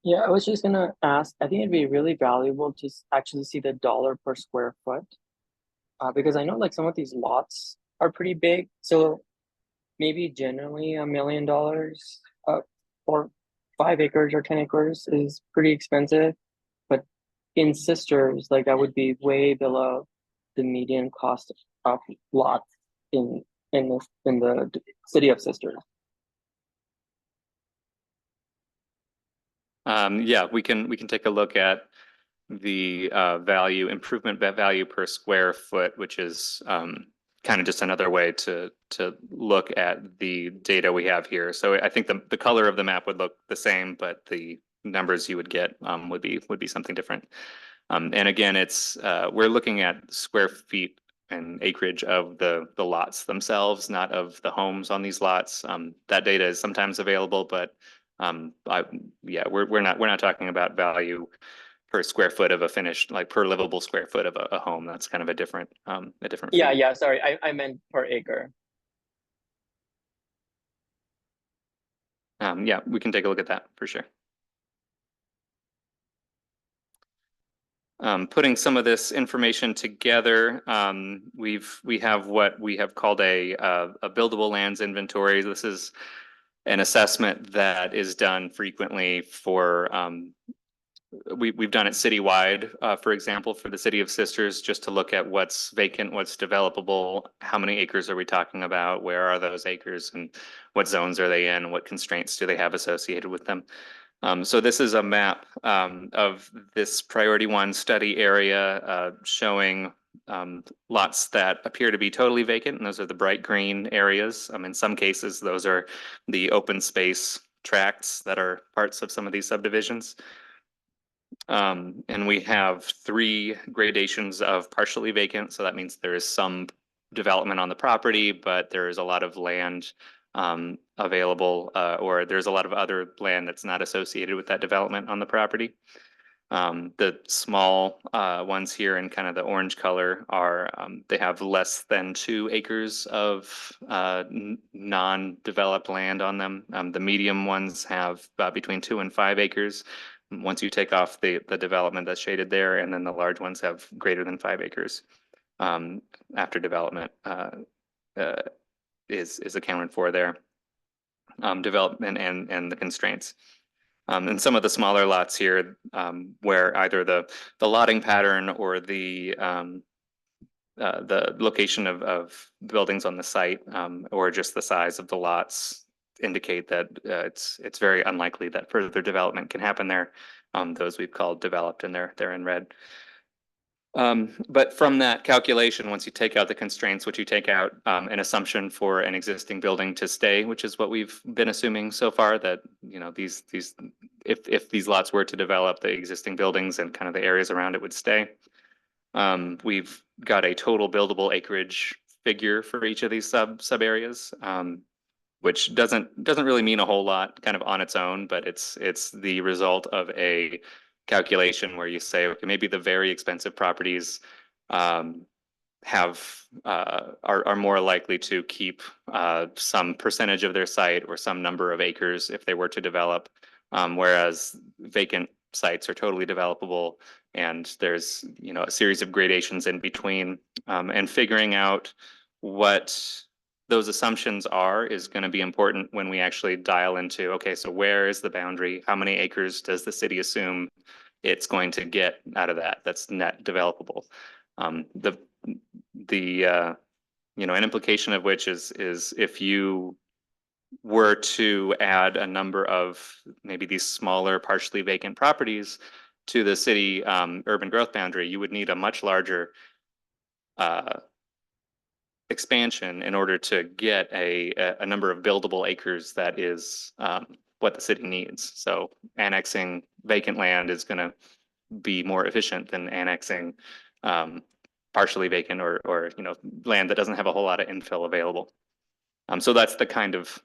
Yeah, I was just gonna ask, I think it'd be really valuable to actually see the dollar per square foot. Because I know like some of these lots are pretty big, so maybe generally $1 million for 5 acres or 10 acres is pretty expensive. But in Sisters, like that would be way below the median cost of lots in the city of Sisters. Yeah, we can take a look at the improvement value per square foot, which is kind of just another way to look at the data we have here. So I think the color of the map would look the same, but the numbers you would get would be something different. And again, it's we're looking at square feet and acreage of the lots themselves, not of the homes on these lots. That data is sometimes available, but yeah, we're not talking about value per square foot of a finished, like per livable square foot of a home. That's kind of a different Yeah, fee. yeah, sorry, I meant per acre. Yeah, we can take a look at that for sure. Putting some of this information together, we have what we have called a buildable lands inventory. This is an assessment that is done frequently for we've done it citywide, for example, for the city of Sisters, just to look at what's vacant, what's developable, how many acres are we talking about, where are those acres, and what zones are they in, what constraints do they have associated with them. So this is a map of this priority 1 study area showing lots that appear to be totally vacant, and those are the bright green areas. In some cases, those are the open space tracts that are parts of some of these subdivisions. And we have 3 gradations of partially vacant. So that means there is some development on the property, but there is a lot of land available, or there's a lot of other land that's not associated with that development on the property. The small ones here in kind of the orange color are, they have less than 2 acres of non-developed land on them. The medium ones have between 2 and 5 acres. Once you take off the development that's shaded there, and then the large ones have greater than 5 acres after development is accounted for there. Development and the constraints. And some of the smaller lots here, where either the lotting pattern or the location of buildings on the site, or just the size of the lots indicate that it's very unlikely that further development can happen there. Those we've called developed, and they're in red. But from that calculation, once you take out the constraints, which you take out an assumption for an existing building to stay, which is what we've been assuming so far, that these if these lots were to develop, the existing buildings and kind of the areas around it would stay. We've got a total buildable acreage figure for each of these sub areas, which doesn't really mean a whole lot kind of on its own, but it's the result of a calculation where you say, okay, maybe the very expensive properties are more likely to keep some percentage of their site or some number of acres if they were to develop, whereas vacant sites are totally developable, and there's a series of gradations in between, and figuring out what those assumptions are is going to be important when we actually dial into, okay, so where is the boundary? How many acres does the city assume it's going to get out of that that's net developable? An implication of which is if you were to add a number of maybe these smaller partially vacant properties to the city urban growth boundary, you would need a much larger expansion in order to get a number of buildable acres that is what the city needs. So annexing vacant land is going to be more efficient than annexing partially vacant or land that doesn't have a whole lot of infill available. So that's the kind of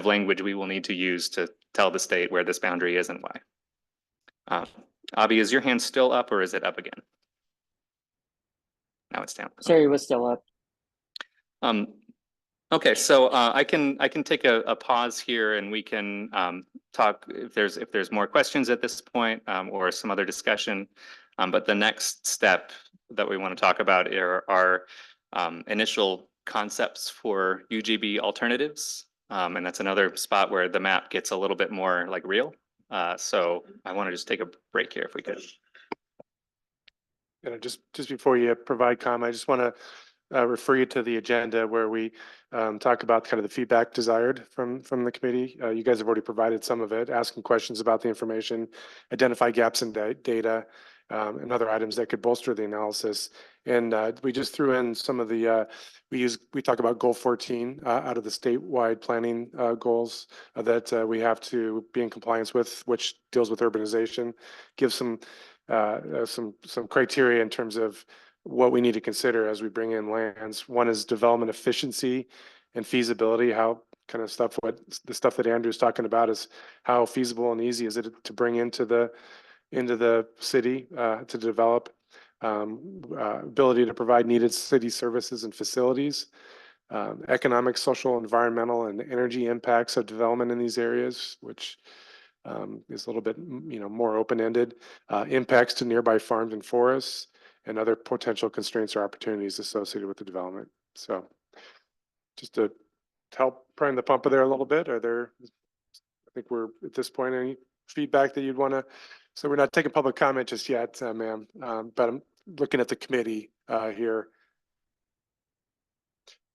language we will need to use to tell the state where this boundary is and why. Abby, is your hand still up, or is it up again? Now it's down. Sorry, it was still up. Okay, so I can take a pause here and we can talk if there's more questions at this point or some other discussion. But the next step that we want to talk about are our initial concepts for UGB alternatives. And that's another spot where the map gets a little bit more like real. So I want to just take a break here if we could. Just before you provide comment, I just want to refer you to the agenda where we talk about kind of the feedback desired from the committee. You guys have already provided some of it, asking questions about the information, identify gaps in data, and other items that could bolster the analysis. And we just threw in some of the, we talk about goal 14 out of the statewide planning goals that we have to be in compliance with, which deals with urbanization, gives some criteria in terms of what we need to consider as we bring in lands. One is development efficiency and feasibility, how kind of stuff, what the stuff that Andrew's talking about is how feasible and easy is it to bring into the city to develop, ability to provide needed city services and facilities, economic, social, environmental, and energy impacts of development in these areas, which is a little bit, more open-ended, impacts to nearby farms and forests, and other potential constraints or opportunities associated with the development. So just to help prime the pump there a little bit, I think we're at this point, any feedback that you'd want to, so we're not taking public comment just yet, ma'am, but I'm looking at the committee here.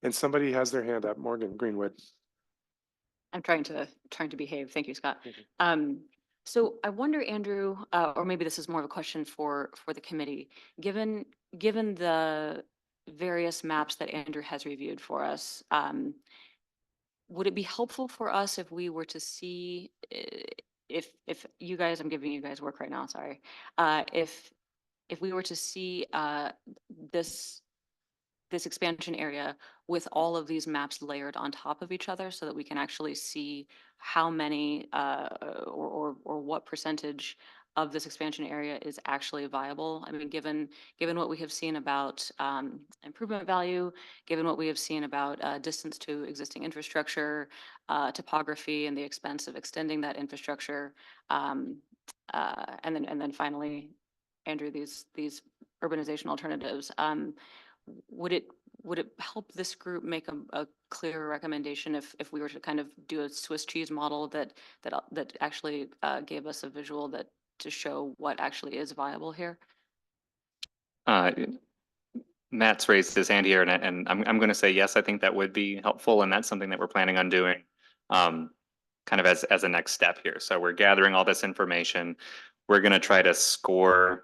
And somebody has their hand up, Morgan Greenwood. I'm trying to behave. Thank you, Scott. So I wonder, Andrew, or maybe this is more of a question for the committee, given the various maps that Andrew has reviewed for us, would it be helpful for us if we were to see if you guys, I'm giving you guys work right now, sorry, if we were to see this expansion area with all of these maps layered on top of each other so that we can actually see how many or what percentage of this expansion area is actually viable. I mean, given what we have seen about improvement value, given what we have seen about distance to existing infrastructure, topography, and the expense of extending that infrastructure, and then finally, Andrew, these urbanization alternatives. Would it help this group make a clear recommendation if we were to kind of do a Swiss cheese model that actually gave us a visual to show what actually is viable here? Matt's raised his hand here, and I'm going to say yes. I think that would be helpful, and that's something that we're planning on doing, kind of as a next step here. So we're gathering all this information. We're going to try to score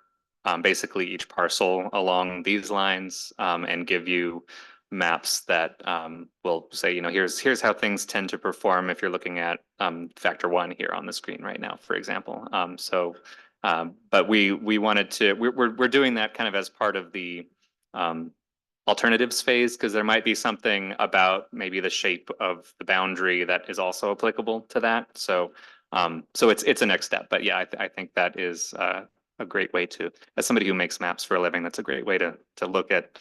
basically each parcel along these lines and give you maps that will say, here's how things tend to perform if you're looking at factor 1 here on the screen right now, for example. But we wanted to, we're doing that kind of as part of the alternatives phase, because there might be something about maybe the shape of the boundary that is also applicable to that. So it's a next step. But yeah, I think that is a great way to, as somebody who makes maps for a living, that's a great way to look at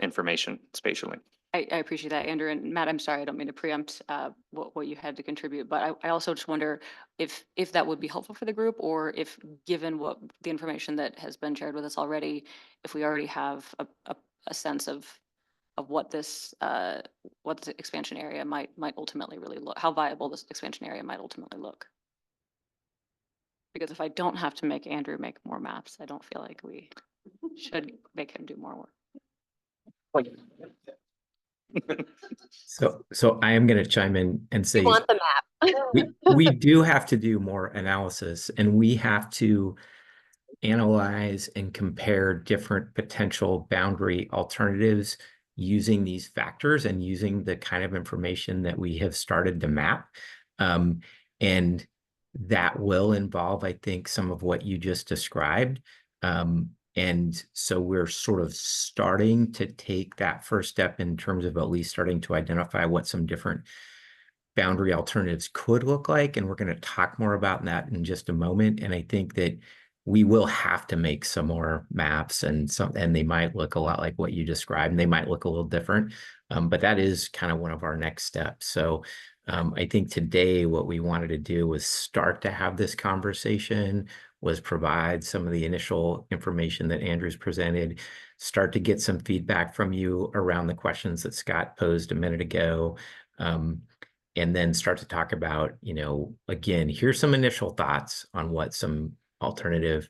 information spatially. I appreciate that, Andrew. And Matt, I'm sorry, I don't mean to preempt what you had to contribute, but I also just wonder if that would be helpful for the group, or if, given what the information that has been shared with us already, if we already have a sense of what this expansion area might ultimately really look, how viable this expansion area might ultimately look. Because if I don't have to make Andrew make more maps, I don't feel like we should make him do more work. So I am going to chime in and say, You want the map. we do have to do more analysis, and we have to analyze and compare different potential boundary alternatives using these factors and using the kind of information that we have started to map. And that will involve, I think, some of what you just described. And so we're sort of starting to take that first step in terms of at least starting to identify what some different boundary alternatives could look like. And we're going to talk more about that in just a moment. And I think that we will have to make some more maps and they might look a lot like what you described, and they might look a little different. But that is kind of one of our next steps. So I think today what we wanted to do was start to have this conversation, was provide some of the initial information that Andrew's presented, start to get some feedback from you around the questions that Scott posed a minute ago. And then start to talk about, again, here's some initial thoughts on what some alternative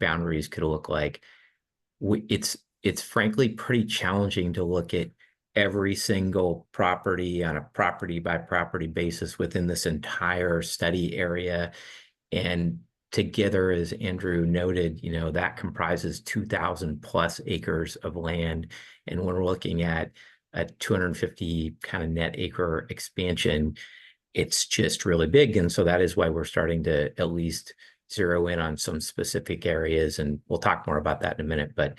boundaries could look like. It's frankly pretty challenging to look at every single property on a property by property basis within this entire study area. And together, as Andrew noted, that comprises 2,000 plus acres of land. And when we're looking at a 250 kind of net acre expansion, it's just really big. And so that is why we're starting to at least zero in on some specific areas. And we'll talk more about that in a minute. But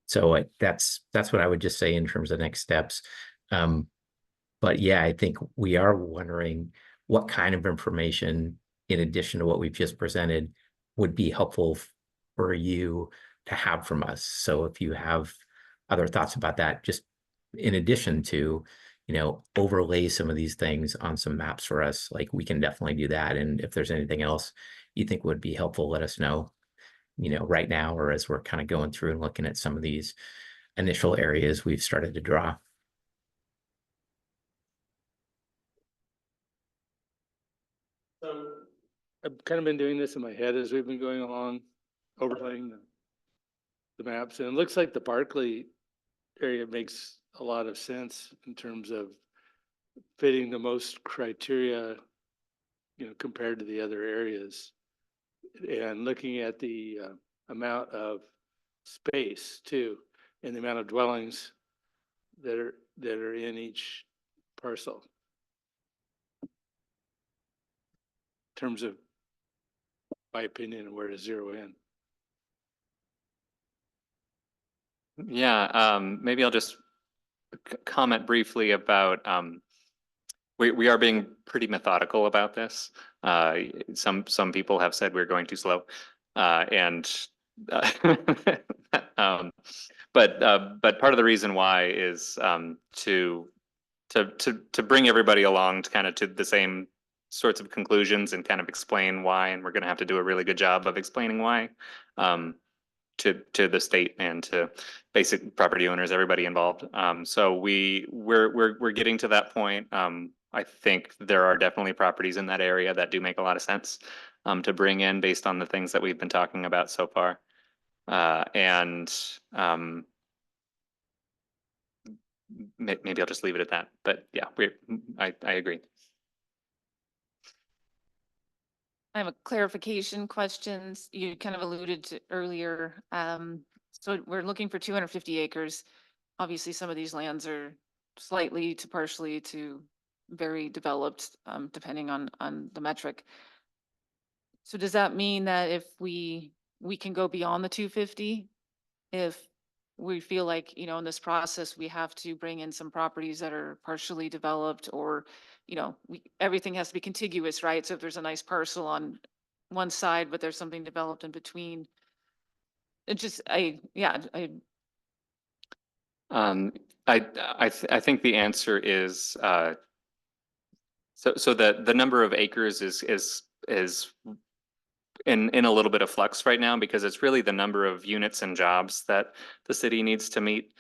so that's what I would just say in terms of next steps. But yeah, I think we are wondering what kind of information, in addition to what we've just presented, would be helpful for you to have from us. So if you have other thoughts about that, just in addition to, overlay some of these things on some maps for us, like we can definitely do that. And if there's anything else you think would be helpful, let us know, right now, or as we're kind of going through and looking at some of these initial areas we've started to draw. So I've kind of been doing this in my head as we've been going along, overlaying the maps, and it looks like the Barkley area makes a lot of sense in terms of fitting the most criteria, compared to the other areas. And looking at the amount of space too, and the amount of dwellings that are in each parcel. In terms of my opinion and where to zero in. Yeah, maybe I'll just comment briefly about, we are being pretty methodical about this. Some people have said we're going too slow. But part of the reason why is to bring everybody along to kind of to the same sorts of conclusions and kind of explain why, and we're going to have to do a really good job of explaining why to the state and to basic property owners, everybody involved. So we're getting to that point. I think there are definitely properties in that area that do make a lot of sense to bring in based on the things that we've been talking about so far. Maybe I'll just leave it at that. But yeah, I agree. I have a clarification questions. You kind of alluded to earlier. So we're looking for 250 acres. Obviously, some of these lands are slightly to partially to very developed, depending on the metric. So does that mean that if we can go beyond the 250, if we feel like, in this process, we have to bring in some properties that are partially developed, or, everything has to be contiguous, right? So if there's a nice parcel on one side, but there's something developed in between. It just, I think the answer is so the number of acres is in a little bit of flux right now, because it's really the number of units and jobs that the city needs to meet.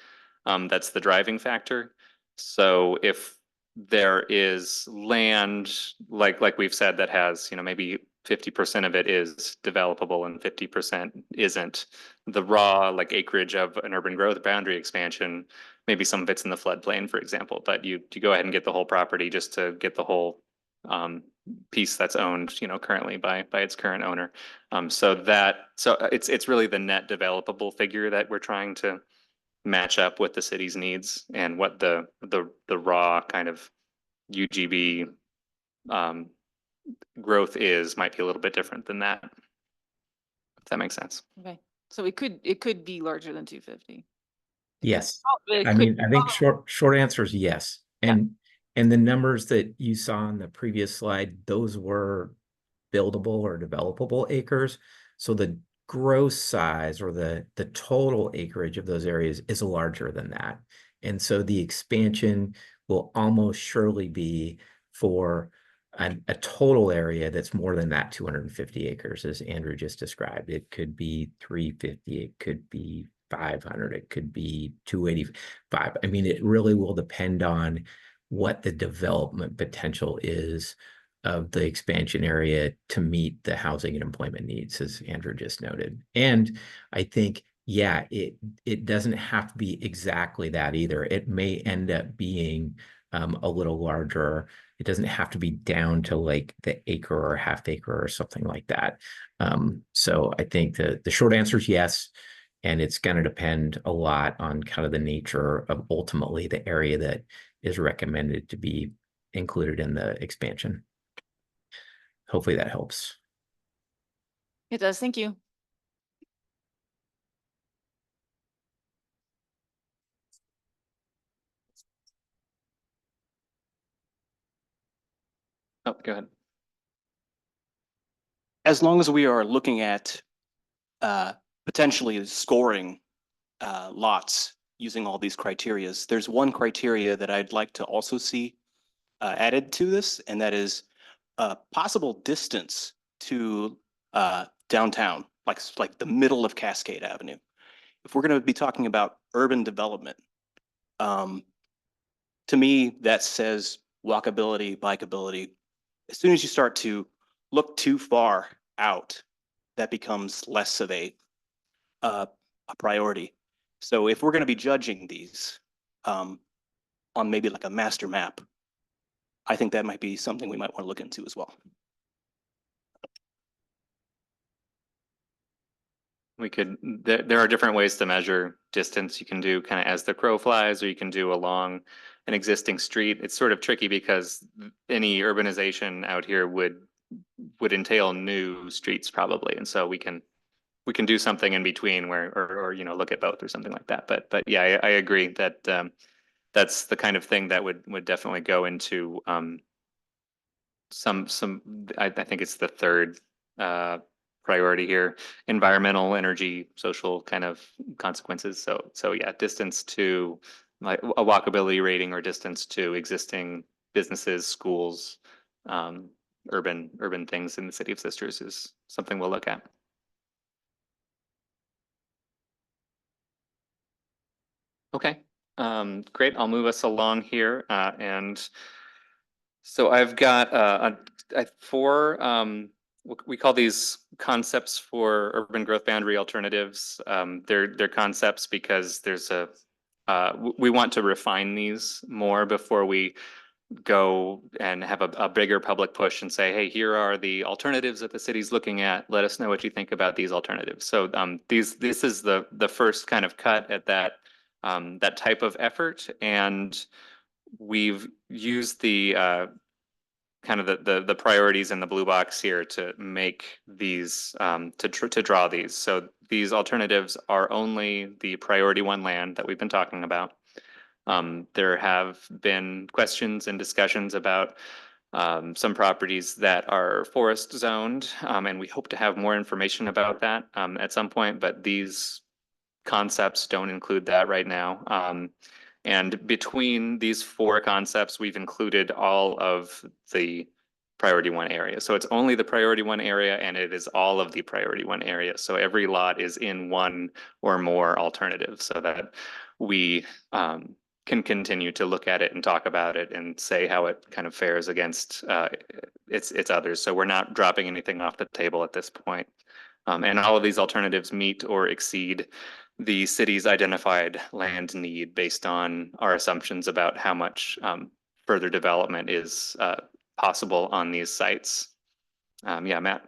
That's the driving factor. So if there is land, like we've said, that has, maybe 50% of it is developable and 50% isn't, the raw acreage of an urban growth boundary expansion, maybe some of it's in the floodplain, for example, but you go ahead and get the whole property just to get the whole piece that's owned, currently by its current owner. So it's really the net developable figure that we're trying to match up with the city's needs, and what the raw kind of UGB growth might be a little bit different than that. If that makes sense. okay. So it could be larger than 250. Yes. It I could mean, be I think short answer is yes. And the numbers that you saw on the previous slide, those were buildable or developable acres. So the gross size or the total acreage of those areas is larger than that. And so the expansion will almost surely be for a total area that's more than that 250 acres, as Andrew just described. It could be 350, it could be 500, it could be 285. I mean, it really will depend on what the development potential is of the expansion area to meet the housing and employment needs, as Andrew just noted. And I think, yeah, it doesn't have to be exactly that either. It may end up being a little larger. It doesn't have to be down to like the acre or half acre or something like that. So I think the short answer is yes. And it's going to depend a lot on kind of the nature of ultimately the area that is recommended to be included in the expansion. Hopefully that helps. It does. Thank you. Oh, go ahead. As long as we are looking at potentially scoring lots using all these criterias, there's one criteria that I'd like to also see added to this, and that is possible distance to downtown, like the middle of Cascade Avenue. If we're going to be talking about urban development, to me, that says walkability, bikeability. As soon as you start to look too far out, that becomes less of a priority. So if we're going to be judging these on maybe like a master map, I think that might be something we might want to look into as well. We could, there are different ways to measure distance. You can do kind of as the crow flies, or you can do along an existing street. It's sort of tricky because any urbanization out here would entail new streets probably. And so we can do something in between where, or you know, look at both or something like that. But yeah, I agree that that's the kind of thing that would definitely go into I think it's the third priority here: environmental, energy, social kind of consequences. So yeah, distance to like a walkability rating or distance to existing businesses, schools, urban things in the City of Sisters is something we'll look at. Okay, great. I'll move us along here, and so I've got four. We call these concepts for urban growth boundary alternatives. They're concepts because there's we want to refine these more before we go and have a bigger public push and say, hey, here are the alternatives that the city's looking at. Let us know what you think about these alternatives. So this is the first kind of cut at that that type of effort, and we've used the kind of the priorities in the blue box here to make these to draw these. So these alternatives are only the priority one land that we've been talking about. There have been questions and discussions about some properties that are forest zoned, and we hope to have more information about that at some point, but these concepts don't include that right now. And between these four concepts, we've included all of the priority one area. So it's only the priority one area, and it is all of the priority one area. So every lot is in one or more alternatives, so that we can continue to look at it and talk about it and say how it kind of fares against its others. So we're not dropping anything off the table at this point. And all of these alternatives meet or exceed the city's identified land need based on our assumptions about how much further development is possible on these sites. Yeah, Matt.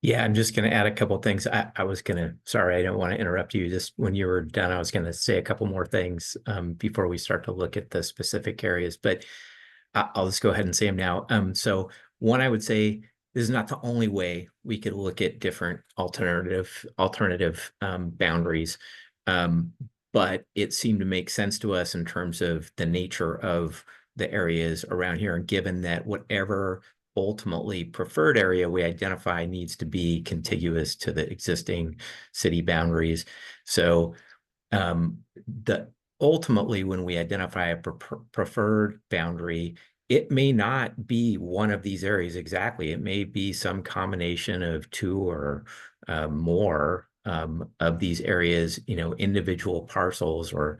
Yeah, I'm just going to add a couple of things. I was going to, sorry, I don't want to interrupt you. Just when you were done, I was going to say a couple more things before we start to look at the specific areas, but I'll just go ahead and say them now. So one, I would say this is not the only way we could look at different alternative boundaries, but it seemed to make sense to us in terms of the nature of the areas around here, and given that whatever ultimately preferred area we identify needs to be contiguous to the existing city boundaries. So ultimately, when we identify a preferred boundary, it may not be one of these areas exactly. It may be some combination of two or more of these areas, individual parcels or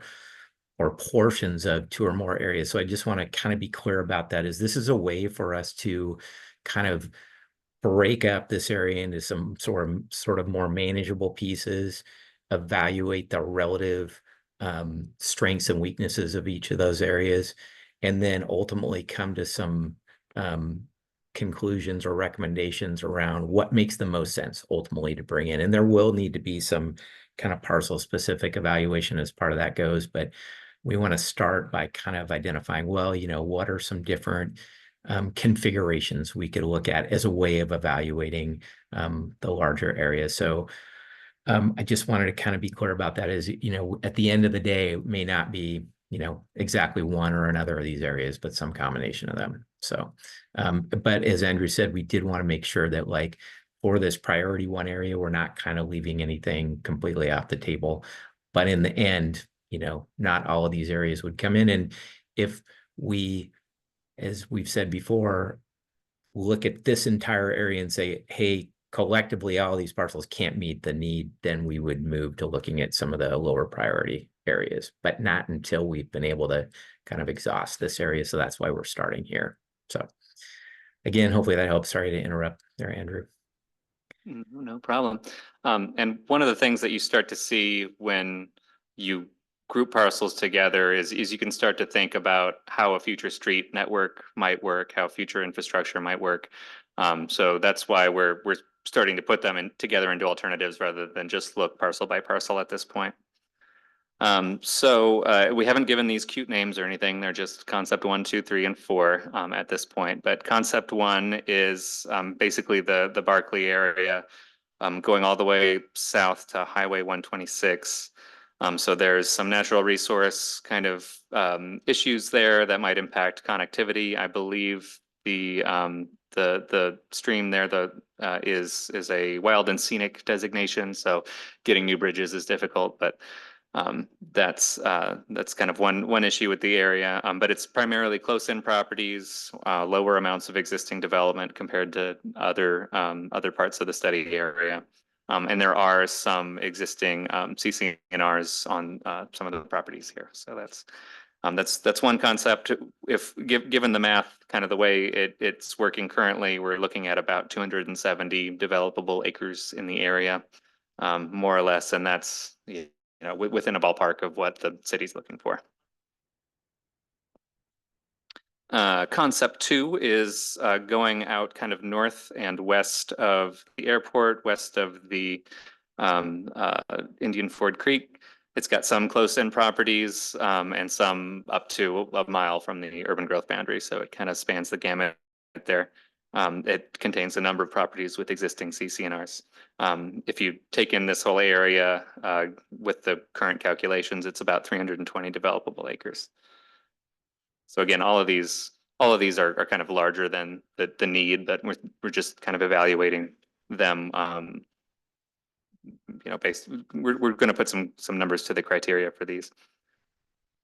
portions of two or more areas. So I just want to kind of be clear about that, is this is a way for us to kind of break up this area into some sort of more manageable pieces, evaluate the relative strengths and weaknesses of each of those areas, and then ultimately come to some conclusions or recommendations around what makes the most sense ultimately to bring in. And there will need to be some kind of parcel specific evaluation as part of that goes, but we want to start by kind of identifying, well, what are some different configurations we could look at as a way of evaluating the larger area. So I just wanted to kind of be clear about that, is, at the end of the day, it may not be, exactly one or another of these areas, but some combination of them. So, but as Andrew said, we did want to make sure that, like, for this priority one area, we're not kind of leaving anything completely off the table. But in the end, not all of these areas would come in. And if we, as we've said before, look at this entire area and say, hey, collectively, all these parcels can't meet the need, then we would move to looking at some of the lower priority areas, but not until we've been able to kind of exhaust this area. So that's why we're starting here. So again, hopefully that helps. Sorry to interrupt there, Andrew. No problem. And one of the things that you start to see when you group parcels together is you can start to think about how a future street network might work, how future infrastructure might work. So that's why we're starting to put them together into alternatives rather than just look parcel by parcel at this point. So we haven't given these cute names or anything. They're just concept 1, 2, 3, and 4 at this point. But concept 1 is basically the Barclay area, going all the way south to Highway 126. So there's some natural resource kind of issues there that might impact connectivity. I believe the stream there is a wild and scenic designation, so getting new bridges is difficult, but that's kind of one issue with the area. But it's primarily close-in properties, lower amounts of existing development compared to other parts of the study area. And there are some existing CC&Rs on some of the properties here. So that's one concept. If given the math, kind of the way it's working currently, we're looking at about 270 developable acres in the area, more or less, and that's within a ballpark of what the city's looking for. Concept 2 is going out kind of north and west of the airport, west of the Indian Ford Creek. It's got some close-in properties and some up to a mile from the urban growth boundary, so it kind of spans the gamut there. It contains a number of properties with existing CC&Rs. If you take in this whole area with the current calculations, it's about 320 developable acres. So again, all of these are kind of larger than the need, but we're just kind of evaluating them. We're going to put some numbers to the criteria for these.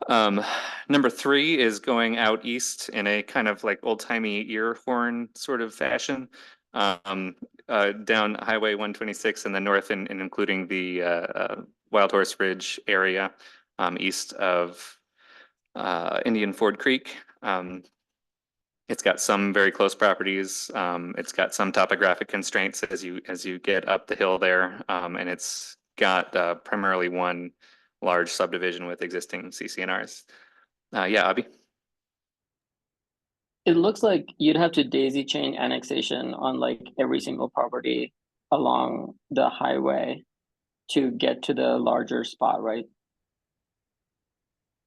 Number 3 is going out east in a kind of like old-timey ear horn sort of fashion, down Highway 126 in the north, and including the Wild Horse Ridge area east of Indian Ford Creek. It's got some very close properties. It's got some topographic constraints as you get up the hill there, and it's got primarily one large subdivision with existing CC&Rs. Yeah, Abhi? It looks like you'd have to daisy chain annexation on like every single property along the highway to get to the larger spot, right?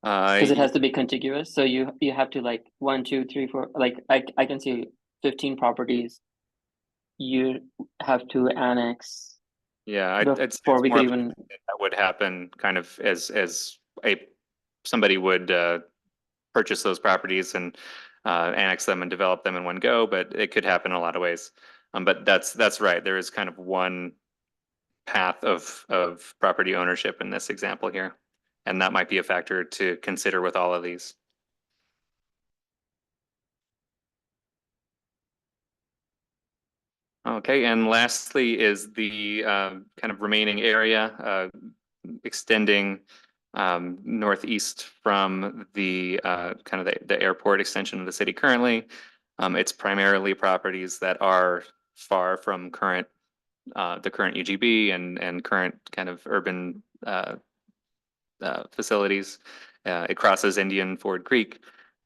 Because it has to be contiguous. So you have to like 1, 2, 3, 4, like I can see 15 properties. You have to annex. Yeah, I'd say it's before we more could of even. that would happen kind of as somebody would purchase those properties, and annex them and develop them in one go, but it could happen in a lot of ways. But that's right. There is kind of one path of property ownership in this example here. And that might be a factor to consider with all of these. Okay, and lastly is the kind of remaining area extending northeast from the kind of the airport extension of the city currently. It's primarily properties that are far from the current UGB and current kind of urban facilities. It crosses Indian Ford Creek,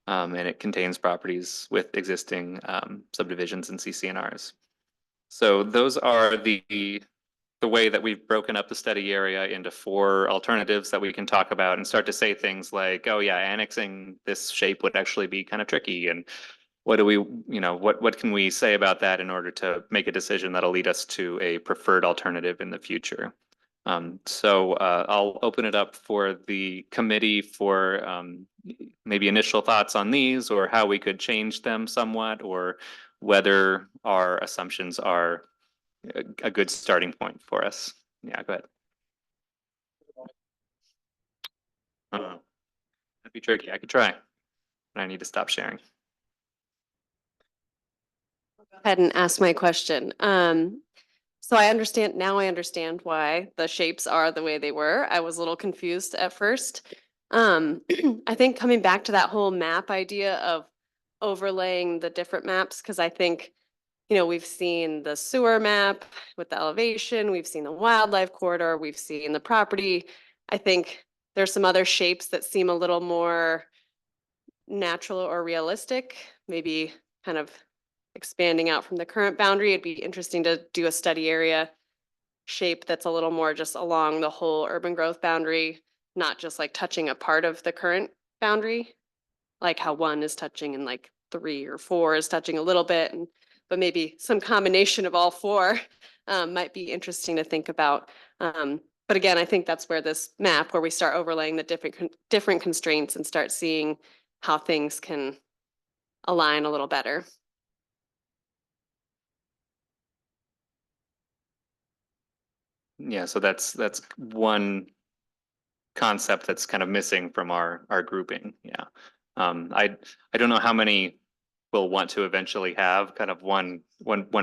and it contains properties with existing subdivisions and CCNRs. So those are the way that we've broken up the study area into 4 alternatives that we can talk about and start to say things like, oh yeah, annexing this shape would actually be kind of tricky. And what do we, what can we say about that in order to make a decision that'll lead us to a preferred alternative in the future? So I'll open it up for the committee for maybe initial thoughts on these, or how we could change them somewhat, or whether our assumptions are a good starting point for us. Yeah, go ahead. That'd be tricky. I could try, but I need to stop sharing. Go ahead and ask my question. So I understand why the shapes are the way they were. I was a little confused at first. I think coming back to that whole map idea of overlaying the different maps, because I think, we've seen the sewer map with the elevation, we've seen the wildlife corridor, we've seen the property. I think there's some other shapes that seem a little more natural or realistic, maybe kind of expanding out from the current boundary. It'd be interesting to do a study area shape that's a little more just along the whole urban growth boundary, not just like touching a part of the current boundary, like how 1 is touching and like 3 or 4 is touching a little bit, but maybe some combination of all 4 might be interesting to think about. But again, I think that's where this map, where we start overlaying the different constraints and start seeing how things can align a little better. Yeah, so that's one concept that's kind of missing from our grouping. Yeah. I don't know how many we'll want to eventually have. Kind of one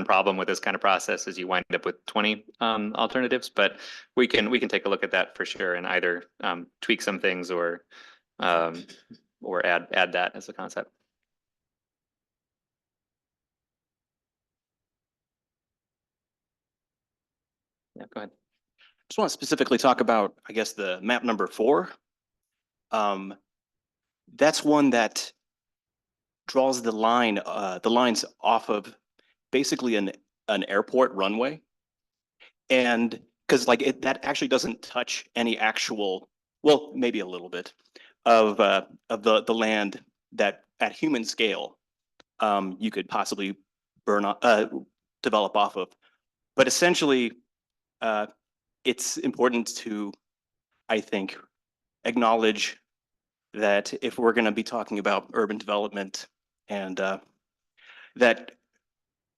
problem with this kind of process is you wind up with 20 alternatives, but we can take a look at that for sure and either tweak some things or add that as a concept. Yeah, go ahead. Just want to specifically talk about, I guess, the map number 4. That's one that draws the lines off of basically an airport runway. And because that actually doesn't touch any actual, well, maybe a little bit of the land that at human scale you could possibly develop off of. But essentially, it's important to, I think, acknowledge that if we're going to be talking about urban development and that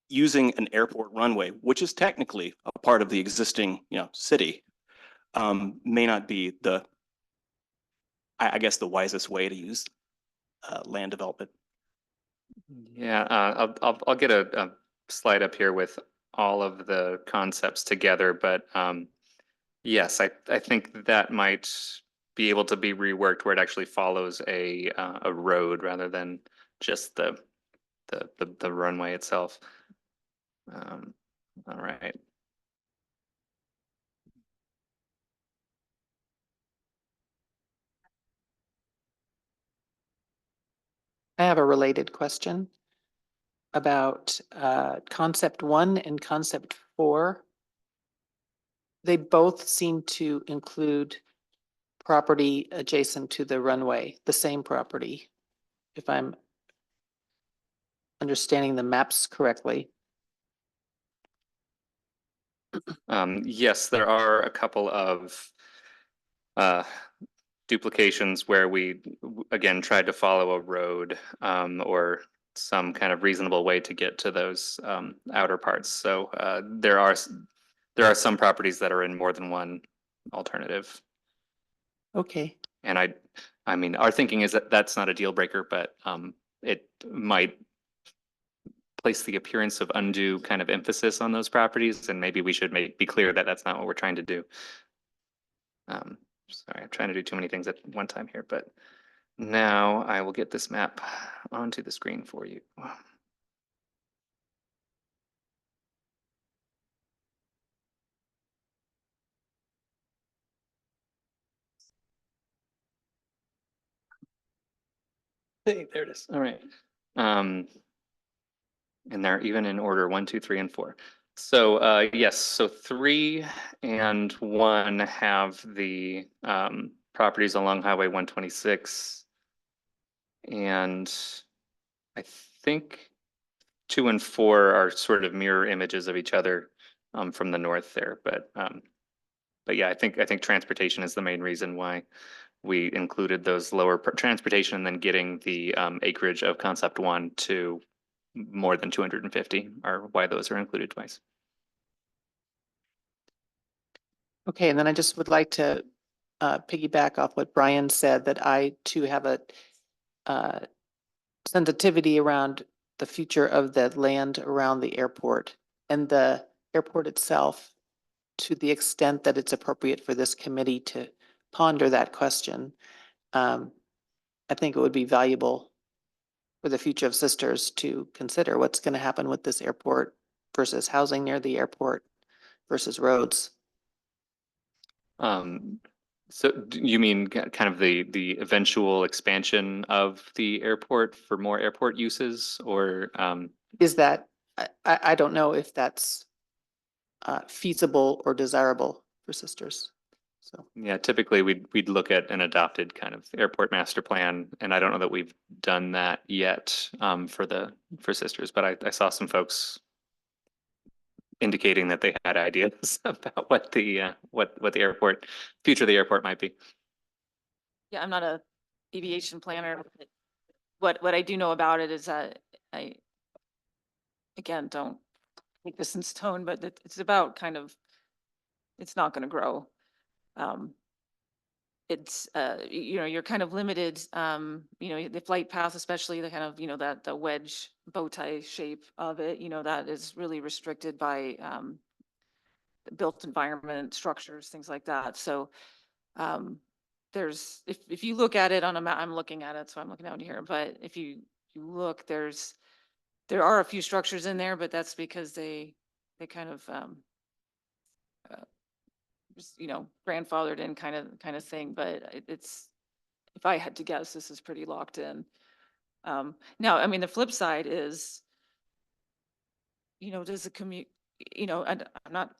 using an airport runway, which is technically a part of the existing, city, may not be I guess, the wisest way to use land development. Yeah, I'll get a slide up here with all of the concepts together, but yes, I think that might be able to be reworked where it actually follows a road rather than just the runway itself. All right. I have a related question about concept 1 and concept 4. They both seem to include property adjacent to the runway, the same property, if I'm understanding the maps correctly. Yes, there are a couple of duplications where we, again, tried to follow a road or some kind of reasonable way to get to those outer parts. So there are some properties that are in more than one alternative. Okay, And I mean, our thinking is that that's not a deal breaker, but it might place the appearance of undue kind of emphasis on those properties, and maybe we should be clear that that's not what we're trying to do. Sorry, I'm trying to do too many things at one time here, but now I will get this map onto the screen for you. Hey, there it is. All right. And they're even in order 1, 2, 3, and 4. So yes, so 3 and 1 have the properties along Highway 126. And I think 2 and 4 are sort of mirror images of each other from the north there. But yeah, I think transportation is the main reason why we included those lower transportation and then getting the acreage of concept 1 to more than 250 are why those are included twice. okay, and then I just would like to piggyback off what Brian said, that I too have a sensitivity around the future of the land around the airport and the airport itself, to the extent that it's appropriate for this committee to ponder that question. I think it would be valuable for the future of Sisters to consider what's going to happen with this airport versus housing near the airport versus roads. So you mean kind of the eventual expansion of the airport for more airport uses, or Is that, I don't know if that's feasible or desirable for Sisters. So, yeah, typically we'd look at an adopted kind of airport master plan, and I don't know that we've done that yet for Sisters, but I saw some folks indicating that they had ideas about what the future of the airport might be. Yeah, I'm not a aviation planner. But what I do know about it is that I, again, don't take this in stone, but it's about kind of, it's not going to grow. It's, you're kind of limited, the flight path, especially the kind of, that the wedge bow tie shape of it, that is really restricted by the built environment, structures, things like that. So there's, if you look at it on a map, I'm looking at it, so I'm looking out here, but if you look, there are a few structures in there, but that's because they kind of, just, grandfathered in kind of thing, but it's, if I had to guess, this is pretty locked in. Now, I mean, the flip side is, does the commute, and I'm not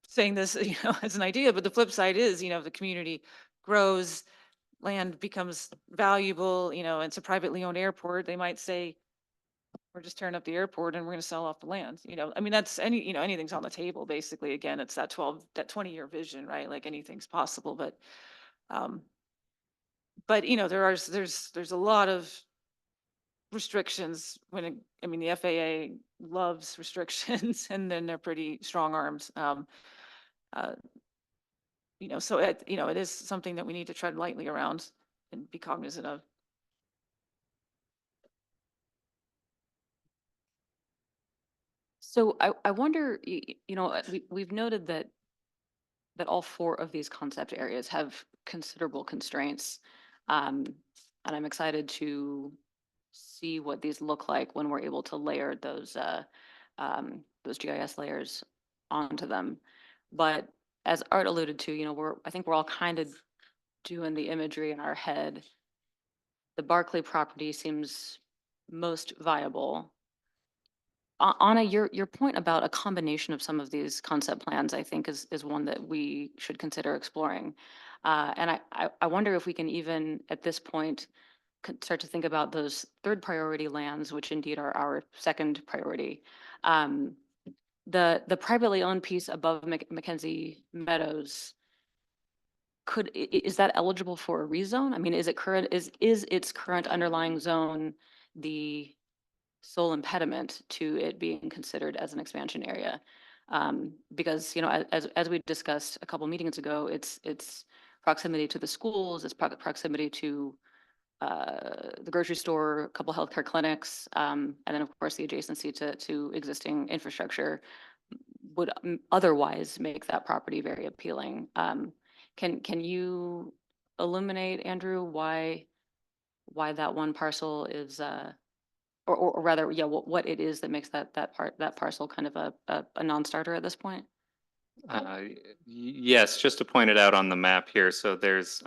saying this, as an idea, but the flip side is, the community grows, land becomes valuable, it's a privately owned airport, they might say, we're just tearing up the airport and we're going to sell off the land. I mean, that's anything's on the table, basically. Again, it's that 20-year vision, right? Like anything's possible, but there's a lot of restrictions I mean, the FAA loves restrictions and then they're pretty strong arms. So it is something that we need to tread lightly around and be cognizant of. So I wonder, we've noted that all 4 of these concept areas have considerable constraints. And I'm excited to see what these look like when we're able to layer those GIS layers onto them. But as Art alluded to, I think we're all kind of doing the imagery in our head. The Barclay property seems most viable. Anna, your point about a combination of some of these concept plans, I think is one that we should consider exploring. And I wonder if we can even, at this point, start to think about those 3rd priority lands, which indeed are our 2nd priority. The privately owned piece above Mackenzie Meadows, is that eligible for a rezone? I mean, is its current underlying zone the sole impediment to it being considered as an expansion area? Because, you know, as we discussed a couple meetings ago, it's proximity to the schools, it's proximity to the grocery store, a couple healthcare clinics, and then of course the adjacency to existing infrastructure would otherwise make that property very appealing. Can you illuminate, Andrew, why that one parcel is or rather, yeah, what it is that makes that parcel kind of a non-starter at this point? Yes, just to point it out on the map here. So there's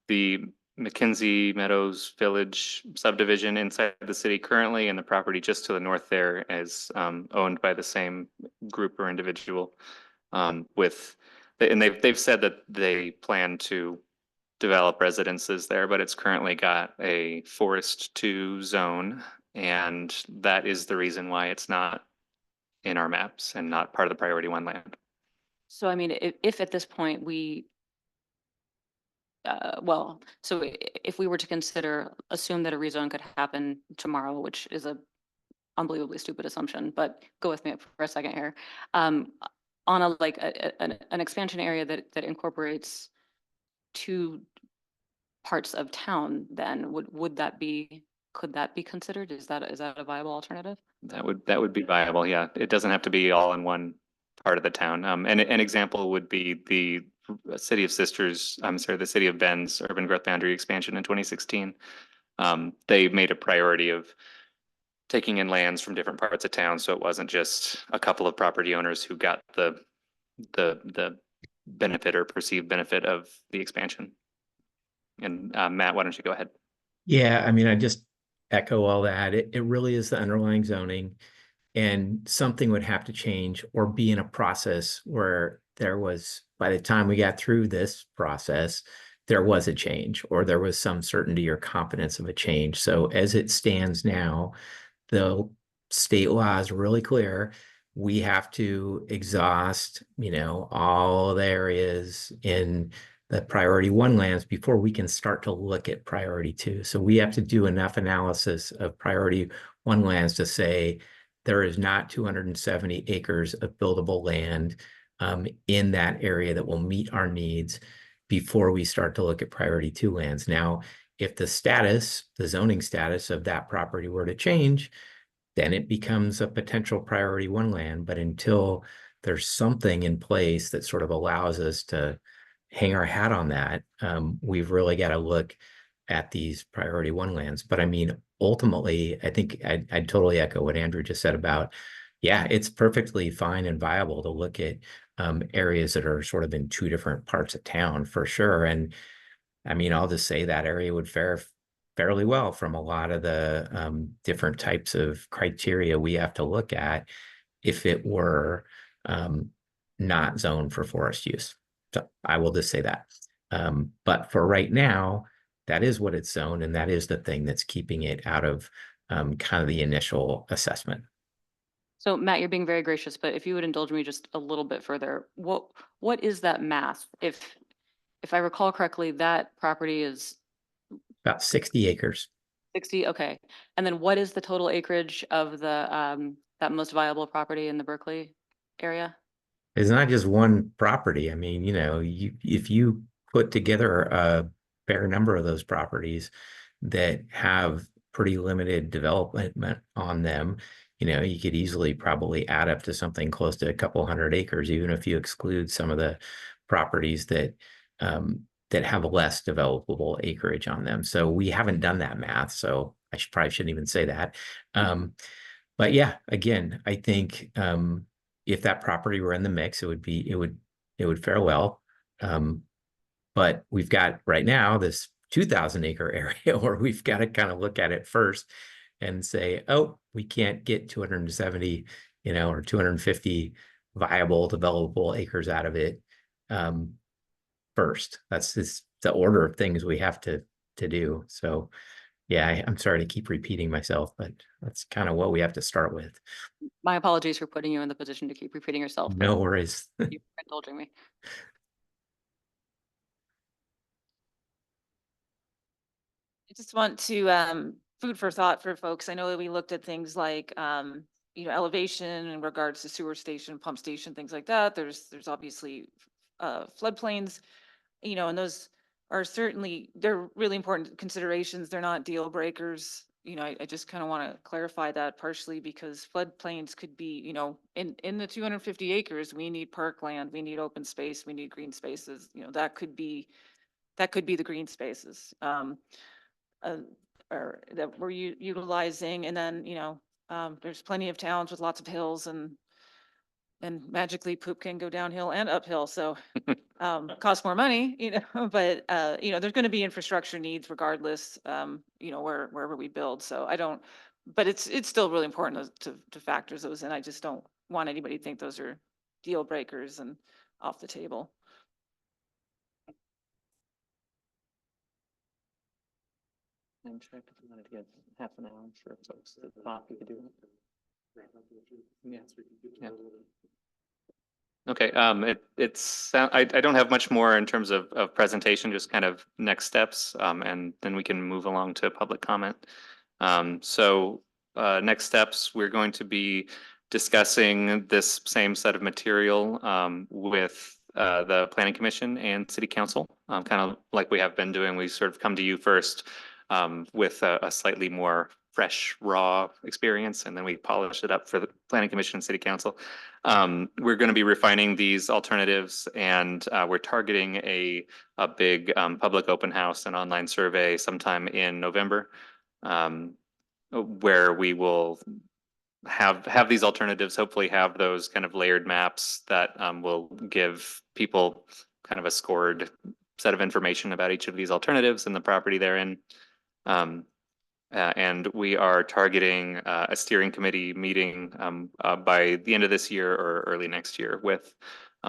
the McKinsey Meadows Village subdivision inside the city currently, and the property just to the north there is owned by the same group or individual. And they've said that they plan to develop residences there, but it's currently got a Forest 2 zone, and that is the reason why it's not in our maps and not part of the Priority 1 land. So I mean, if at this point well, so if we were to assume that a rezone could happen tomorrow, which is a unbelievably stupid assumption, but go with me for a second here. On an expansion area that incorporates two parts of town, then could that be considered? Is that a viable alternative? That would be viable, yeah. It doesn't have to be all in one part of the town. And an example would be the City of Bend's urban growth boundary expansion in 2016. They made a priority of taking in lands from different parts of town, so it wasn't just a couple of property owners who got the benefit or perceived benefit of the expansion. And Matt, why don't you go ahead? Yeah, I mean, I just echo all that. It really is the underlying zoning, and something would have to change or be in a process where there was, by the time we got through this process, there was a change or there was some certainty or confidence of a change. So as it stands now, the state law is really clear. We have to exhaust, all the areas in the Priority 1 lands before we can start to look at Priority 2. So we have to do enough analysis of Priority 1 lands to say there is not 270 acres of buildable land in that area that will meet our needs before we start to look at Priority 2 lands. Now, if the zoning status of that property were to change, then it becomes a potential Priority 1 land. But until there's something in place that sort of allows us to hang our hat on that, we've really got to look at these Priority 1 lands. But I mean, ultimately, I think I'd totally echo what Andrew just said about, yeah, it's perfectly fine and viable to look at areas that are sort of in two different parts of town for sure. And I mean, I'll just say that area would fare fairly well from a lot of the different types of criteria we have to look at if it were not zoned for forest use. So I will just say that. But for right now, that is what it's zoned, and that is the thing that's keeping it out of kind of the initial assessment. So Matt, you're being very gracious, but if you would indulge me just a little bit further, what is that math? If I recall correctly, that property is About 60 acres. 60, okay. And then what is the total acreage of the that most viable property in the Berkeley area? It's not just one property. I mean, if you put together a fair number of those properties that have pretty limited development on them, you could easily probably add up to something close to a couple hundred acres, even if you exclude some of the properties that have less developable acreage on them. So we haven't done that math, so I probably shouldn't even say that. But yeah, again, I think if that property were in the mix, it would fare well. But we've got right now this 2,000 acre area where we've got to kind of look at it first and say, oh, we can't get 270, or 250 viable developable acres out of it first. That's just the order of things we have to do. So yeah, I'm sorry to keep repeating myself, but that's kind of what we have to start with. My apologies for putting you in the position to keep repeating yourself. No worries. Thank you for indulging me. just want to, food for thought for folks. I know that we looked at things like, elevation in regards to sewer station, pump station, things like that. There's obviously, floodplains, and those are certainly, they're really important considerations. They're not deal breakers. I just kind of want to clarify that partially because floodplains could be, in the 250 acres, we need parkland, we need open space, we need green spaces, that could be the green spaces. Uh, or that we're utilizing. And then, there's plenty of towns with lots of hills and magically poop can go downhill and uphill. So, costs more money, but, there's going to be infrastructure needs regardless, wherever we build. So but it's still really important to factor those in. I just don't want anybody to think those are deal breakers and off the table. I'm check if you wanted to get half an hour for folks to talk, we could do that. Yeah. Okay, I don't have much more in terms of presentation, just kind of next steps, and then we can move along to public comment. Next steps, we're going to be discussing this same set of material with the Planning Commission and City Council, kind of like we have been doing. We sort of come to you first with a slightly more fresh, raw experience, and then we polish it up for the Planning Commission and City Council. We're going to be refining these alternatives, and we're targeting a big public open house and online survey sometime in November, where we will have these alternatives, hopefully have those kind of layered maps that will give people kind of a scored set of information about each of these alternatives and the property they're in. And we are targeting a steering committee meeting by the end of this year or early next year with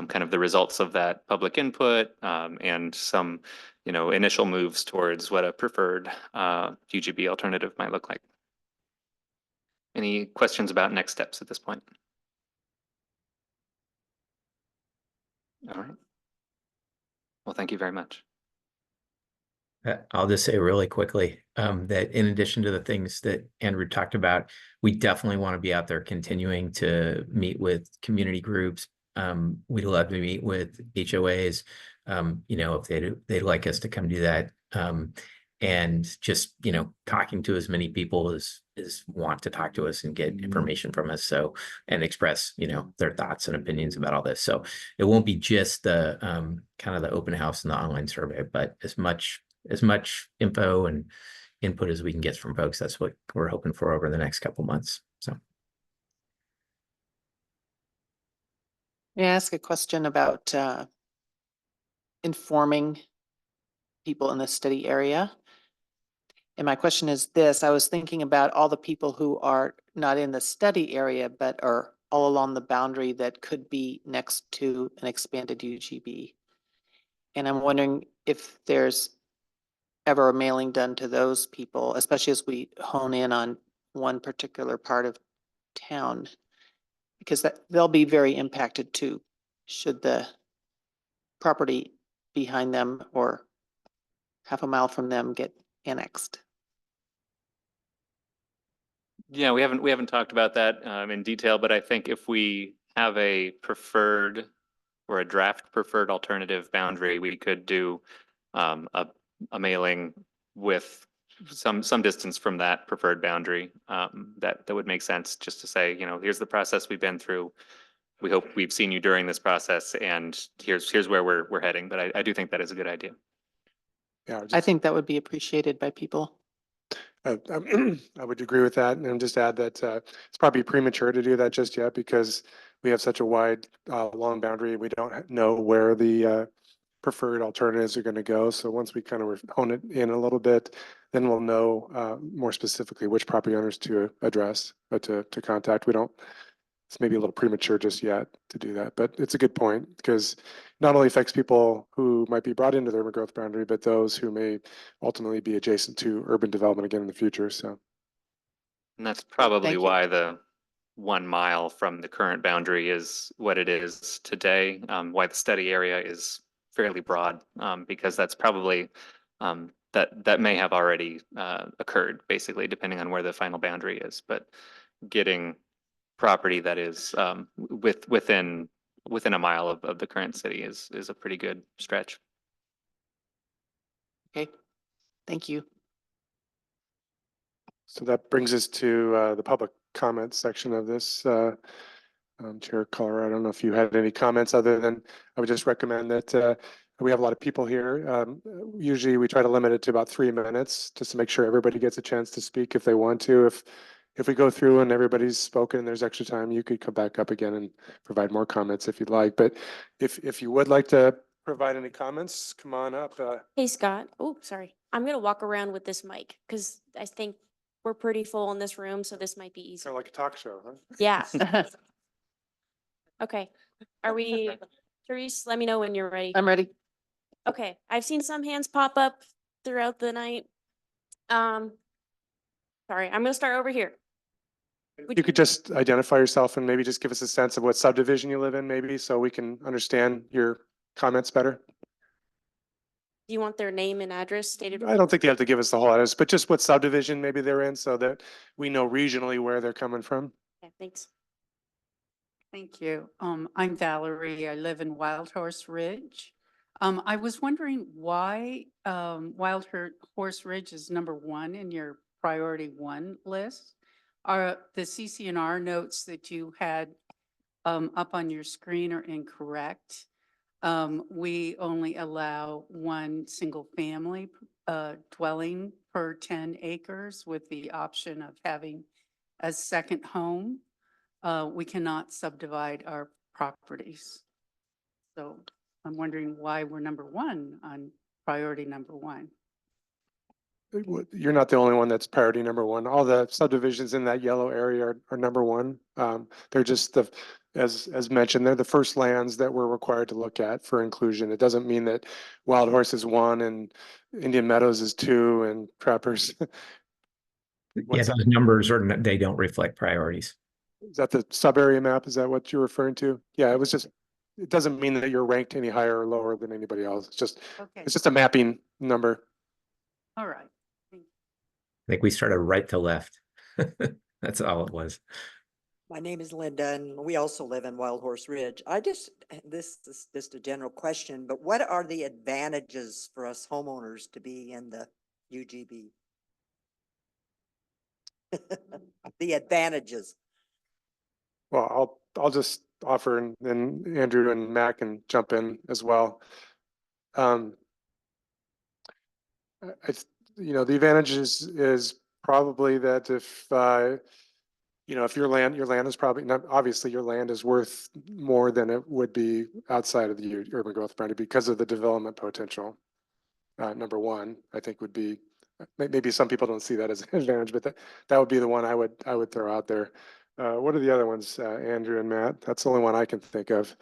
kind of the results of that public input and some, initial moves towards what a preferred UGB alternative might look like. Any questions about next steps at this point? All right. Well, thank you very much. I'll just say really quickly that in addition to the things that Andrew talked about, we definitely want to be out there continuing to meet with community groups. We'd love to meet with HOAs, if they'd like us to come do that. And just, talking to as many people as want to talk to us and get information from us. So, and express, their thoughts and opinions about all this. So it won't be just the kind of the open house and the online survey, but as much info and input as we can get from folks. That's what we're hoping for over the next couple months. So. May I ask a question about informing people in the study area? And my question is this: I was thinking about all the people who are not in the study area, but are all along the boundary that could be next to an expanded UGB. And I'm wondering if there's ever a mailing done to those people, especially as we hone in on one particular part of town, because they'll be very impacted too, should the property behind them or half a mile from them get annexed. Yeah, we haven't talked about that in detail, but I think if we have a preferred or a draft preferred alternative boundary, we could do a mailing with some distance from that preferred boundary. That would make sense, just to say, here's the process we've been through. We hope we've seen you during this process, and here's where we're heading. But I do think that is a good idea. Yeah, I think that would be appreciated by people. I would agree with that, and just add that it's probably premature to do that just yet because we have such a wide, long boundary. We don't know where the preferred alternatives are going to go. So once we kind of hone it in a little bit, then we'll know more specifically which property owners to address, to contact. It's maybe a little premature just yet to do that, but it's a good point because not only affects people who might be brought into the urban growth boundary, but those who may ultimately be adjacent to urban development again in the future. So, and that's probably Thank you. why the 1 mile from the current boundary is what it is today. Why the study area is fairly broad, because that's probably that may have already occurred, basically, depending on where the final boundary is. But getting property that is within a mile of the current city is a pretty good stretch. Okay, thank you. So that brings us to the public comment section of this. Chair Collar, I don't know if you had any comments other than I would just recommend that we have a lot of people here. Usually we try to limit it to about 3 minutes just to make sure everybody gets a chance to speak if they want to. If we go through and everybody's spoken and there's extra time, you could come back up again and provide more comments if you'd like. But if you would like to provide any comments, come on up. Hey, Scott. Oh, sorry. I'm gonna walk around with this mic because I think we're pretty full in this room, so this might be easy. Kind of like a talk show, huh? Yeah. Okay. Are we, Therese, let me know when you're ready. I'm ready. Okay. I've seen some hands pop up throughout the night. Sorry, I'm gonna start over here. You could just identify yourself and maybe just give us a sense of what subdivision you live in, maybe, so we can understand your comments better. Do you want their name and address stated? I don't think they have to give us the whole address, but just what subdivision maybe they're in so that we know regionally where they're coming from. Okay, thanks. Thank you. I'm Valerie. I live in Wild Horse Ridge. I was wondering why Horse Ridge is #1 in your priority 1 list. Are the CCNR notes that you had up on your screen are incorrect? We only allow 1 single family dwelling per 10 acres with the option of having a second home. We cannot subdivide our properties. So I'm wondering why we're #1 on priority #1. You're not the only one that's priority #1. All the subdivisions in that yellow area are #1. They're just as mentioned, they're the first lands that we're required to look at for inclusion. It doesn't mean that Wild Horse is 1 and Indian Meadows is 2 and Trappers. Yeah, those numbers they don't reflect priorities. Is that the sub area map? Is that what you're referring to? Yeah, it doesn't mean that you're ranked any higher or lower than anybody else. Okay. It's just a mapping number. All right. I think we started right to left. That's all it was. My name is Linda and we also live in Wild Horse Ridge. This is just a general question, but what are the advantages for us homeowners to be in the UGB? The advantages. Well, I'll just offer and then Andrew and Matt can jump in as well. The advantages is probably that if your land is probably not, obviously your land is worth more than it would be outside of the urban growth boundary because of the development potential. #1, I think would be, maybe some people don't see that as an advantage, but that would be the one I would throw out there. What are the other ones, Andrew and Matt? That's the only one I can think of.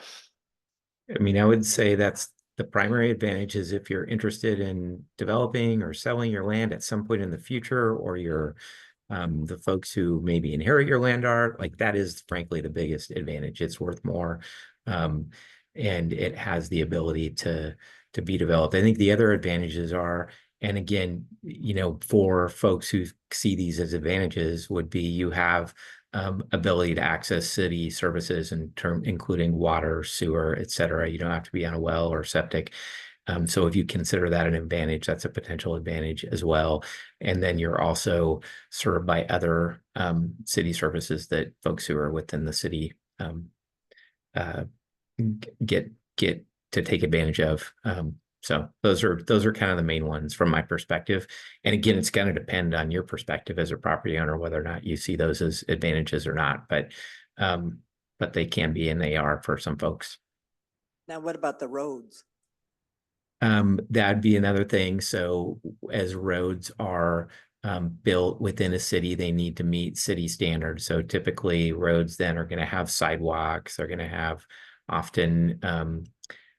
I mean, I would say that's the primary advantage is if you're interested in developing or selling your land at some point in the future, or you're the folks who maybe inherit your land are, like, that is frankly the biggest advantage. It's worth more. And it has the ability to be developed. I think the other advantages are, and again, for folks who see these as advantages, would be you have ability to access city services including water, sewer, et cetera. You don't have to be on a well or septic. So if you consider that an advantage, that's a potential advantage as well. And then you're also served by other city services that folks who are within the city get to take advantage of. So those are kind of the main ones from my perspective. And again, it's going to depend on your perspective as a property owner, whether or not you see those as advantages or not. But they can be, and they are for some folks. Now, what about the roads? That'd be another thing. So as roads are built within a city, they need to meet city standards. So typically roads then are going to have sidewalks. They're going to have often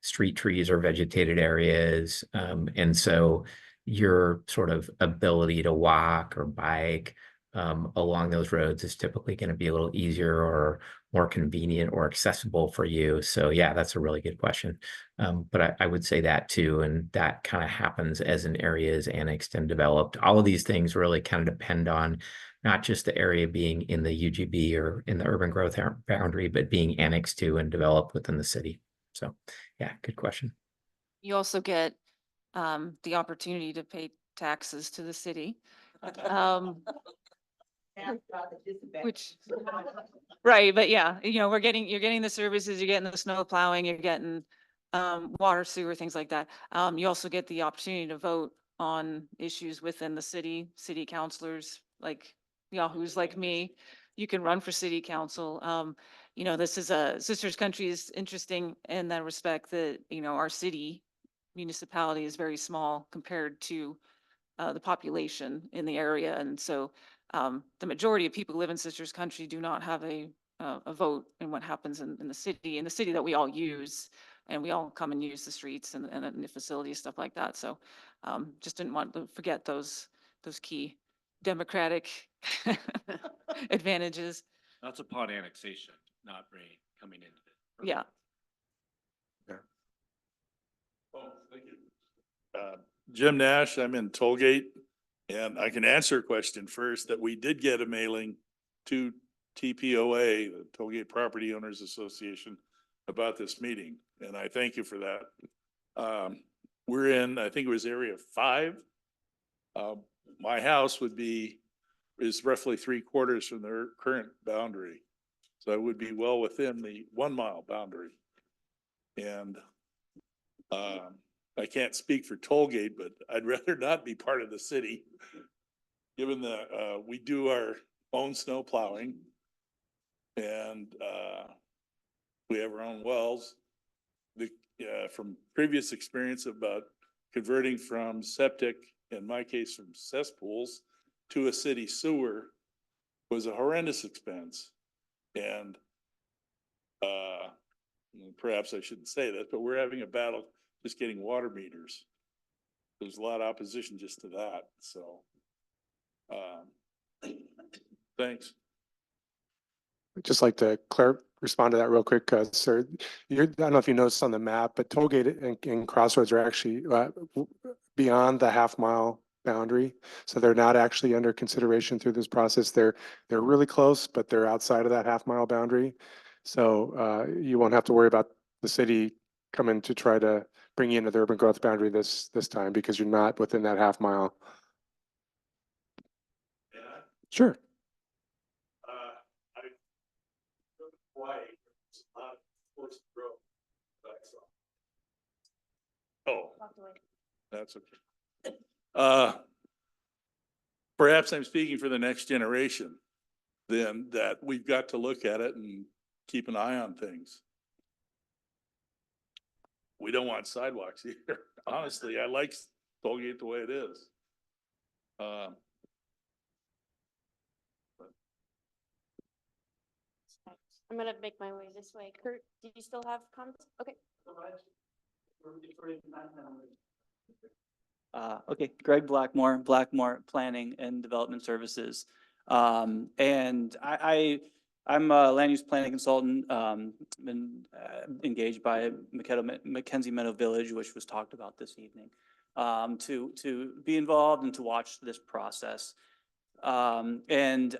street trees or vegetated areas. And so your sort of ability to walk or bike along those roads is typically going to be a little easier or more convenient or accessible for you. So yeah, that's a really good question. But I would say that too, and that kind of happens as an area is annexed and developed. All of these things really kind of depend on not just the area being in the UGB or in the urban growth boundary, but being annexed to and developed within the city. So yeah, good question. You also get the opportunity to pay taxes to the city. Um, which, right, but yeah, you're getting the services, you're getting the snow plowing, you're getting water, sewer, things like that. You also get the opportunity to vote on issues within the city councilors, like yahoos like me. You can run for city council. This is Sisters Country is interesting in that respect that, our city municipality is very small compared to the population in the area. And so the majority of people who live in Sisters Country do not have a vote in what happens in the city that we all use. And we all come and use the streets and the facilities, stuff like that. So just didn't want to forget those key democratic advantages. That's upon annexation, not coming into it. Yeah. Oh, thank you. Jim Nash, I'm in Tollgate, and I can answer a question first that we did get a mailing to TPOA, the Tollgate Property Owners Association, about this meeting, and I thank you for that. We're in, I think it was area 5. My house is roughly 3/4 from their current boundary. So I would be well within the 1 mile boundary. And I can't speak for Tollgate, but I'd rather not be part of the city. Given that we do our own snow plowing and we have our own wells. From previous experience about converting from septic, in my case from cesspools, to a city sewer was a horrendous expense. And perhaps I shouldn't say that, but we're having a battle just getting water meters. There's a lot of opposition just to that, so. Thanks. I'd just like to respond to that real quick, sir. I don't know if you noticed on the map, but Tollgate and Crossroads are actually beyond the half-mile boundary. So they're not actually under consideration through this process. They're really close, but they're outside of that half-mile boundary. So you won't have to worry about the city coming to try to bring you into the urban growth boundary this time because you're not within that half-mile. Yeah. Sure. Oh, that's okay. Perhaps I'm speaking for the next generation, then, that we've got to look at it and keep an eye on things. We don't want sidewalks either. Honestly, I like Tollgate the way it is. I'm gonna make my way this way. Kurt, do you still have comments? Okay. Okay, Greg Blackmore Planning and Development Services. And I'm a land use planning consultant, been engaged by Mackenzie Meadow Village, which was talked about this evening, to be involved and to watch this process. And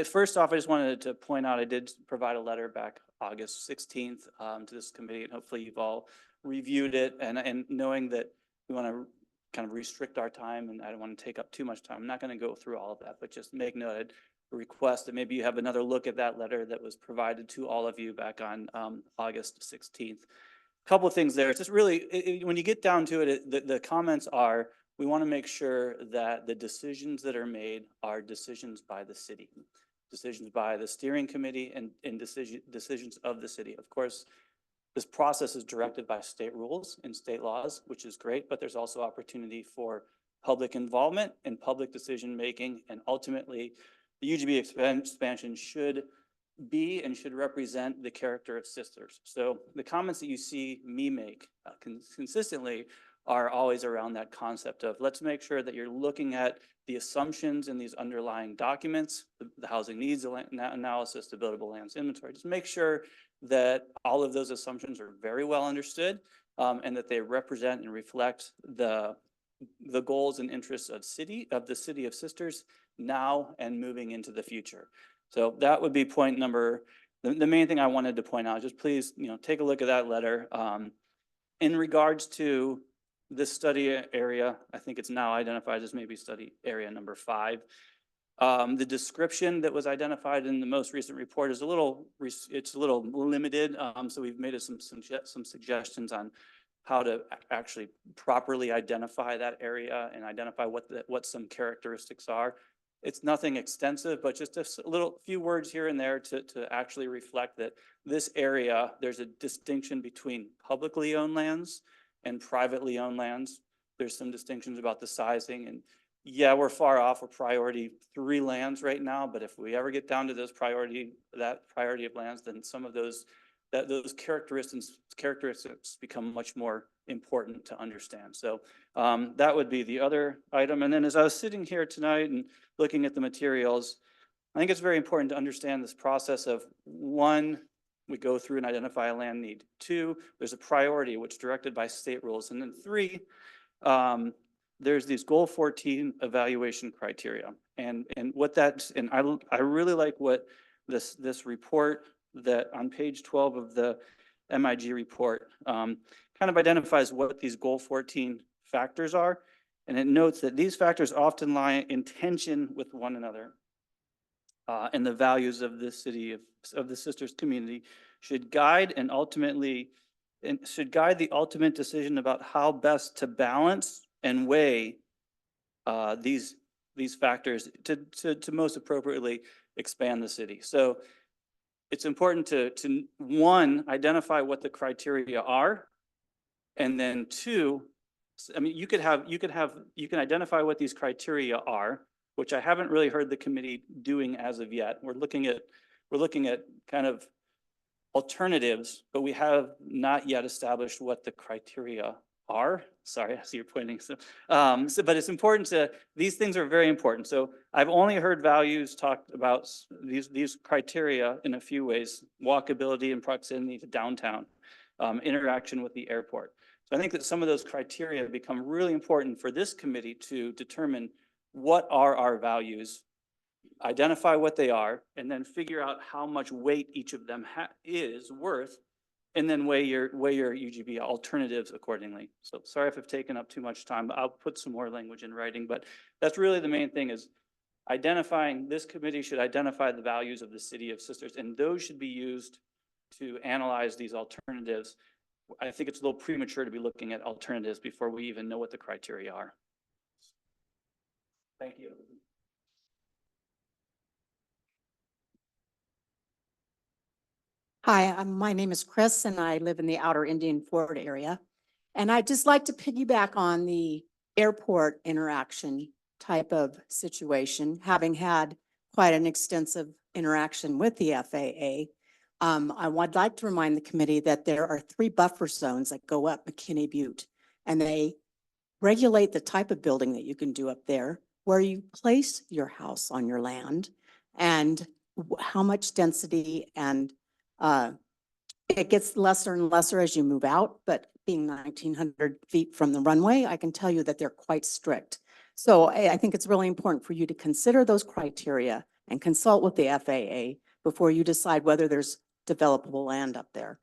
first off, I just wanted to point out, I did provide a letter back August 16th to this committee, and hopefully you've all reviewed it, and knowing that we want to kind of restrict our time, and I don't want to take up too much time. I'm not going to go through all of that, but just make note, request that maybe you have another look at that letter that was provided to all of you back on August 16th. A couple of things there. It's just really, when you get down to it, the comments are, we want to make sure that the decisions that are made are decisions by the city, decisions by the steering committee, and decisions of the city. Of course, this process is directed by state rules and state laws, which is great, but there's also opportunity for public involvement and public decision-making. And ultimately, the UGB expansion should be and should represent the character of Sisters. So the comments that you see me make consistently are always around that concept of let's make sure that you're looking at the assumptions in these underlying documents, the housing needs analysis, the buildable lands inventory. Just make sure that all of those assumptions are very well understood and that they represent and reflect the goals and interests of the City of Sisters now and moving into the future. So that would be point number. The main thing I wanted to point out, just please, take a look at that letter. In regards to this study area, I think it's now identified as maybe study area number 5. The description that was identified in the most recent report is it's a little limited. So we've made some suggestions on how to actually properly identify that area and identify what some characteristics are. It's nothing extensive, but just a few words here and there to actually reflect that this area, there's a distinction between publicly owned lands and privately owned lands. There's some distinctions about the sizing, and yeah, we're far off of priority 3 lands right now, but if we ever get down to that priority of lands, then some of those characteristics become much more important to understand. So that would be the other item. And then as I was sitting here tonight and looking at the materials, I think it's very important to understand this process of 1, we go through and identify a land need. 2, there's a priority which is directed by state rules. And then 3, there's these goal 14 evaluation criteria. And what that's, and I really like what this report that on page 12 of the MIG report kind of identifies what these goal 14 factors are. And it notes that these factors often lie in tension with one another. And the values of the city of the Sisters community should guide the ultimate decision about how best to balance and weigh these factors to most appropriately expand the city. So it's important to 1, identify what the criteria are, and then 2, I mean, you can identify what these criteria are, which I haven't really heard the committee doing as of yet. We're looking at kind of alternatives, but we have not yet established what the criteria are. Sorry, I see you're pointing. But it's important these things are very important. So I've only heard values talked about these criteria in a few ways: walkability and proximity to downtown, interaction with the airport. So I think that some of those criteria become really important for this committee to determine what are our values, identify what they are, and then figure out how much weight each of them is worth, and then weigh your UGB alternatives accordingly. So sorry if I've taken up too much time, but I'll put some more language in writing. But that's really the main thing, is this committee should identify the values of the City of Sisters, and those should be used to analyze these alternatives. I think it's a little premature to be looking at alternatives before we even know what the criteria are. Thank you. Hi, my name is Chris and I live in the outer Indian Ford area. And I'd just like to piggyback on the airport interaction type of situation, having had quite an extensive interaction with the FAA. I would like to remind the committee that there are 3 buffer zones that go up McKinney Butte, and they regulate the type of building that you can do up there, where you place your house on your land, and how much density, and it gets lesser and lesser as you move out, but being 1,900 feet from the runway, I can tell you that they're quite strict. So I think it's really important for you to consider those criteria and consult with the FAA before you decide whether there's developable land up there.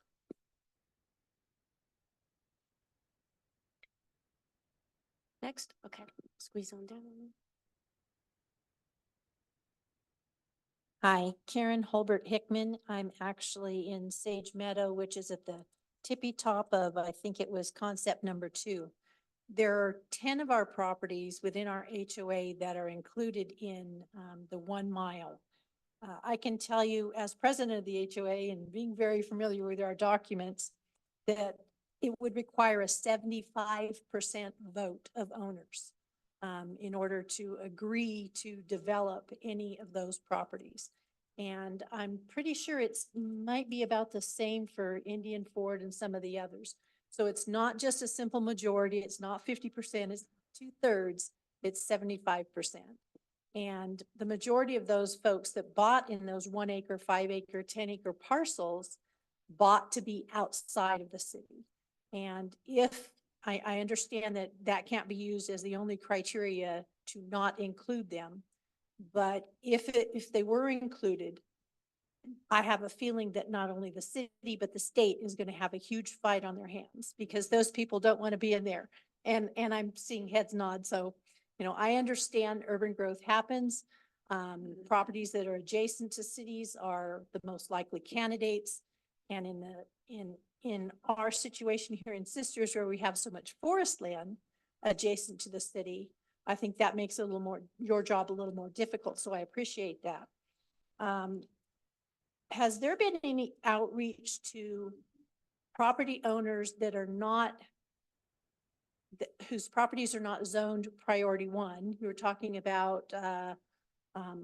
Next, okay, squeeze on down. Hi, Karen Holbert Hickman. I'm actually in Sage Meadow, which is at the tippy top of, I think it was concept number 2. There are 10 of our properties within our HOA that are included in the 1 mile. I can tell you, as president of the HOA and being very familiar with our documents, that it would require a 75% vote of owners in order to agree to develop any of those properties. And I'm pretty sure it's might be about the same for Indian Ford and some of the others. So it's not just a simple majority. It's not 50%, it's 2/3, it's 75%. And the majority of those folks that bought in those 1 acre, 5 acre, 10 acre parcels bought to be outside of the city. And if, I understand that that can't be used as the only criteria to not include them. But if they were included, I have a feeling that not only the city, but the state is going to have a huge fight on their hands because those people don't want to be in there. And I'm seeing heads nod. So, I understand urban growth happens. Properties that are adjacent to cities are the most likely candidates. And in our situation here in Sisters, where we have so much forest land adjacent to the city, I think that makes it a little more, your job a little more difficult. So I appreciate that. Has there been any outreach to property owners that are not, whose properties are not zoned priority 1? We were talking about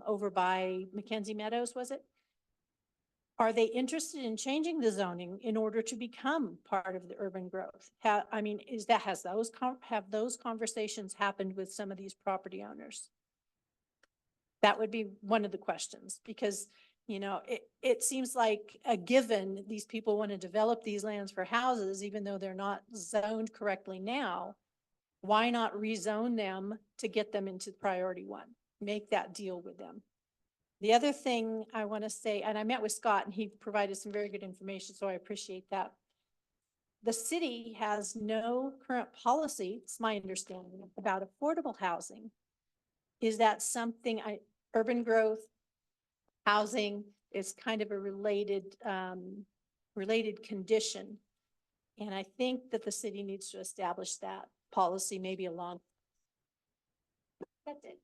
over by Mackenzie Meadows, was it? Are they interested in changing the zoning in order to become part of the urban growth? Have those conversations happened with some of these property owners? That would be one of the questions, because it seems like a given, these people want to develop these lands for houses, even though they're not zoned correctly now. Why not rezone them to get them into priority 1? Make that deal with them. The other thing I want to say, and I met with Scott and he provided some very good information, so I appreciate that. The city has no current policy, it's my understanding, about affordable housing. Is that something urban growth, housing is kind of a related condition. And I think that the city needs to establish that policy, maybe along. That's it.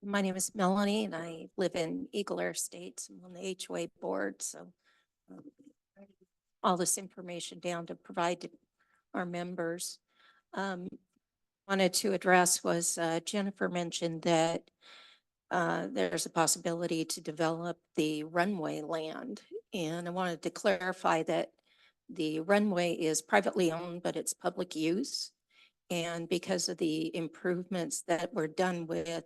My name is Melanie and I live in Eagle Air Estates. I'm on the HOA board, so all this information down to provide to our members. Wanted to address was Jennifer mentioned that there's a possibility to develop the runway land. And I wanted to clarify that the runway is privately owned, but it's public use. And because of the improvements that were done with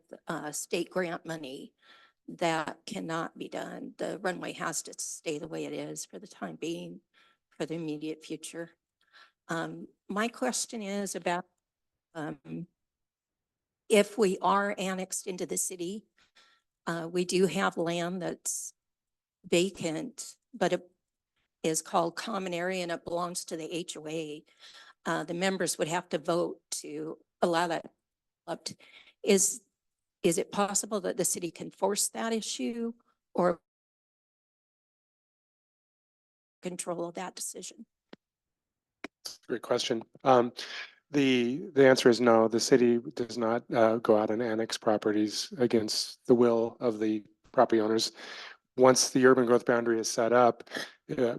state grant money, that cannot be done. The runway has to stay the way it is for the time being, for the immediate future. My question is about if we are annexed into the city, we do have land that's vacant, but it is called common area and it belongs to the HOA. The members would have to vote to allow that. Is it possible that the city can force that issue or control of that decision? Great question. The answer is no. The city does not go out and annex properties against the will of the property owners. Once the urban growth boundary is set up,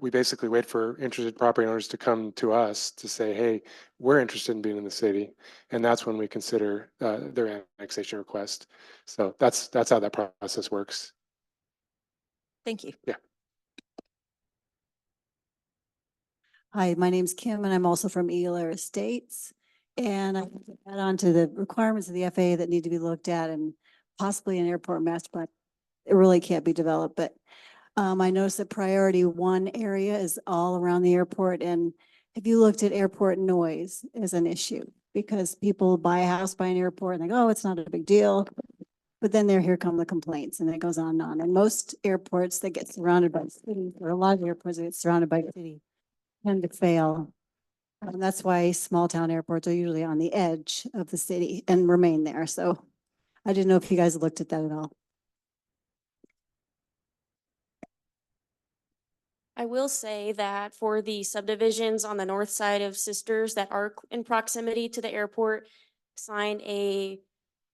we basically wait for interested property owners to come to us to say, hey, we're interested in being in the city. And that's when we consider their annexation request. So that's how that process works. Thank you. Yeah. Hi, my name's Kim and I'm also from Eagle Air Estates. And I add on to the requirements of the FAA that need to be looked at and possibly an airport master plan. It really can't be developed, but I noticed that priority 1 area is all around the airport. And if you looked at airport noise as an issue, because people buy a house by an airport and they go, oh, it's not a big deal. But then here come the complaints and it goes on and on. And most airports that get surrounded by cities, or a lot of airports that get surrounded by city, tend to fail. And that's why small town airports are usually on the edge of the city and remain there. So I didn't know if you guys looked at that at all. I will say that for the subdivisions on the north side of Sisters that are in proximity to the airport, signed a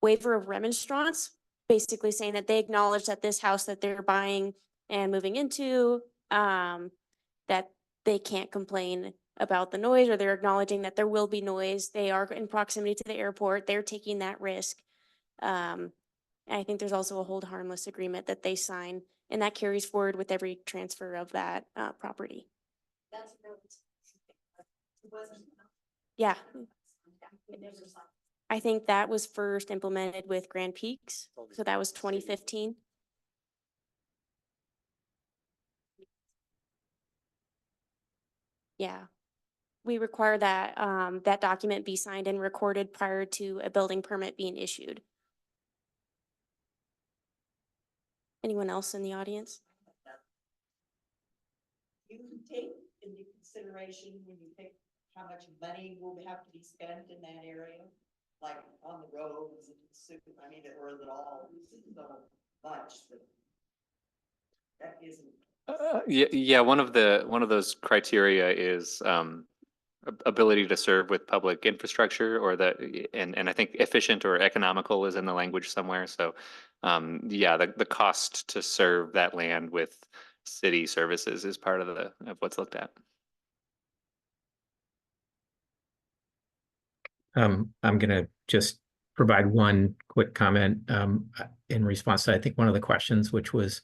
waiver of remonstrance, basically saying that they acknowledge that this house that they're buying and moving into, that they can't complain about the noise, or they're acknowledging that there will be noise. They are in proximity to the airport. They're taking that risk. And I think there's also a hold harmless agreement that they sign, and that carries forward with every transfer of that property. Yeah. I think that was first implemented with Grand Peaks, so that was 2015. Yeah. We require that, that document be signed and recorded prior to a building permit being issued. Anyone else in the audience? You can take into consideration when you pick how much money will have to be spent in that area, like on the roads and I mean, or is it all so much that isn't. Yeah, one of those criteria is ability to serve with public infrastructure, or and I think efficient or economical is in the language somewhere. So yeah, the cost to serve that land with city services is part of what's looked at. I'm gonna just provide one quick comment in response to, I think, one of the questions, which was,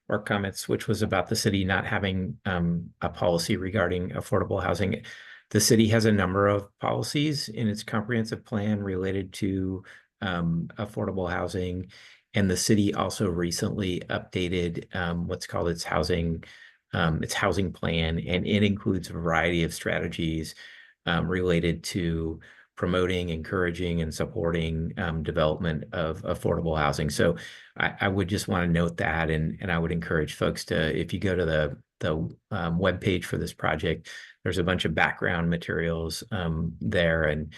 or comments, which was about the city not having a policy regarding affordable housing. The city has a number of policies in its comprehensive plan related to affordable housing. And the city also recently updated what's called its housing plan, and it includes a variety of strategies related to promoting, encouraging, and supporting development of affordable housing. So I would just want to note that, and I would encourage folks to, if you go to the webpage for this project, there's a bunch of background materials there, and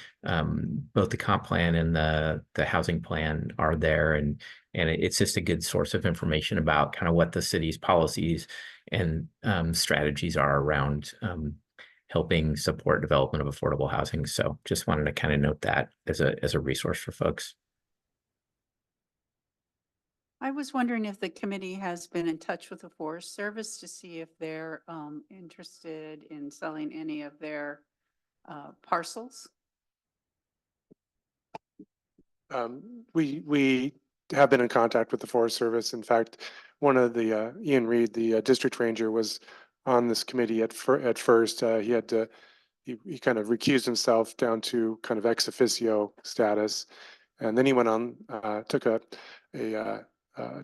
both the comp plan and the housing plan are there, and it's just a good source of information about kind of what the city's policies and strategies are around helping support development of affordable housing. So just wanted to kind of note that as a resource for folks. I was wondering if the committee has been in touch with the Forest Service to see if they're interested in selling any of their parcels. We have been in contact with the Forest Service. In fact, one of the Ian Reed, the district ranger, was on this committee at first. He had to he kind of recused himself down to kind of ex officio status, and then he went on took a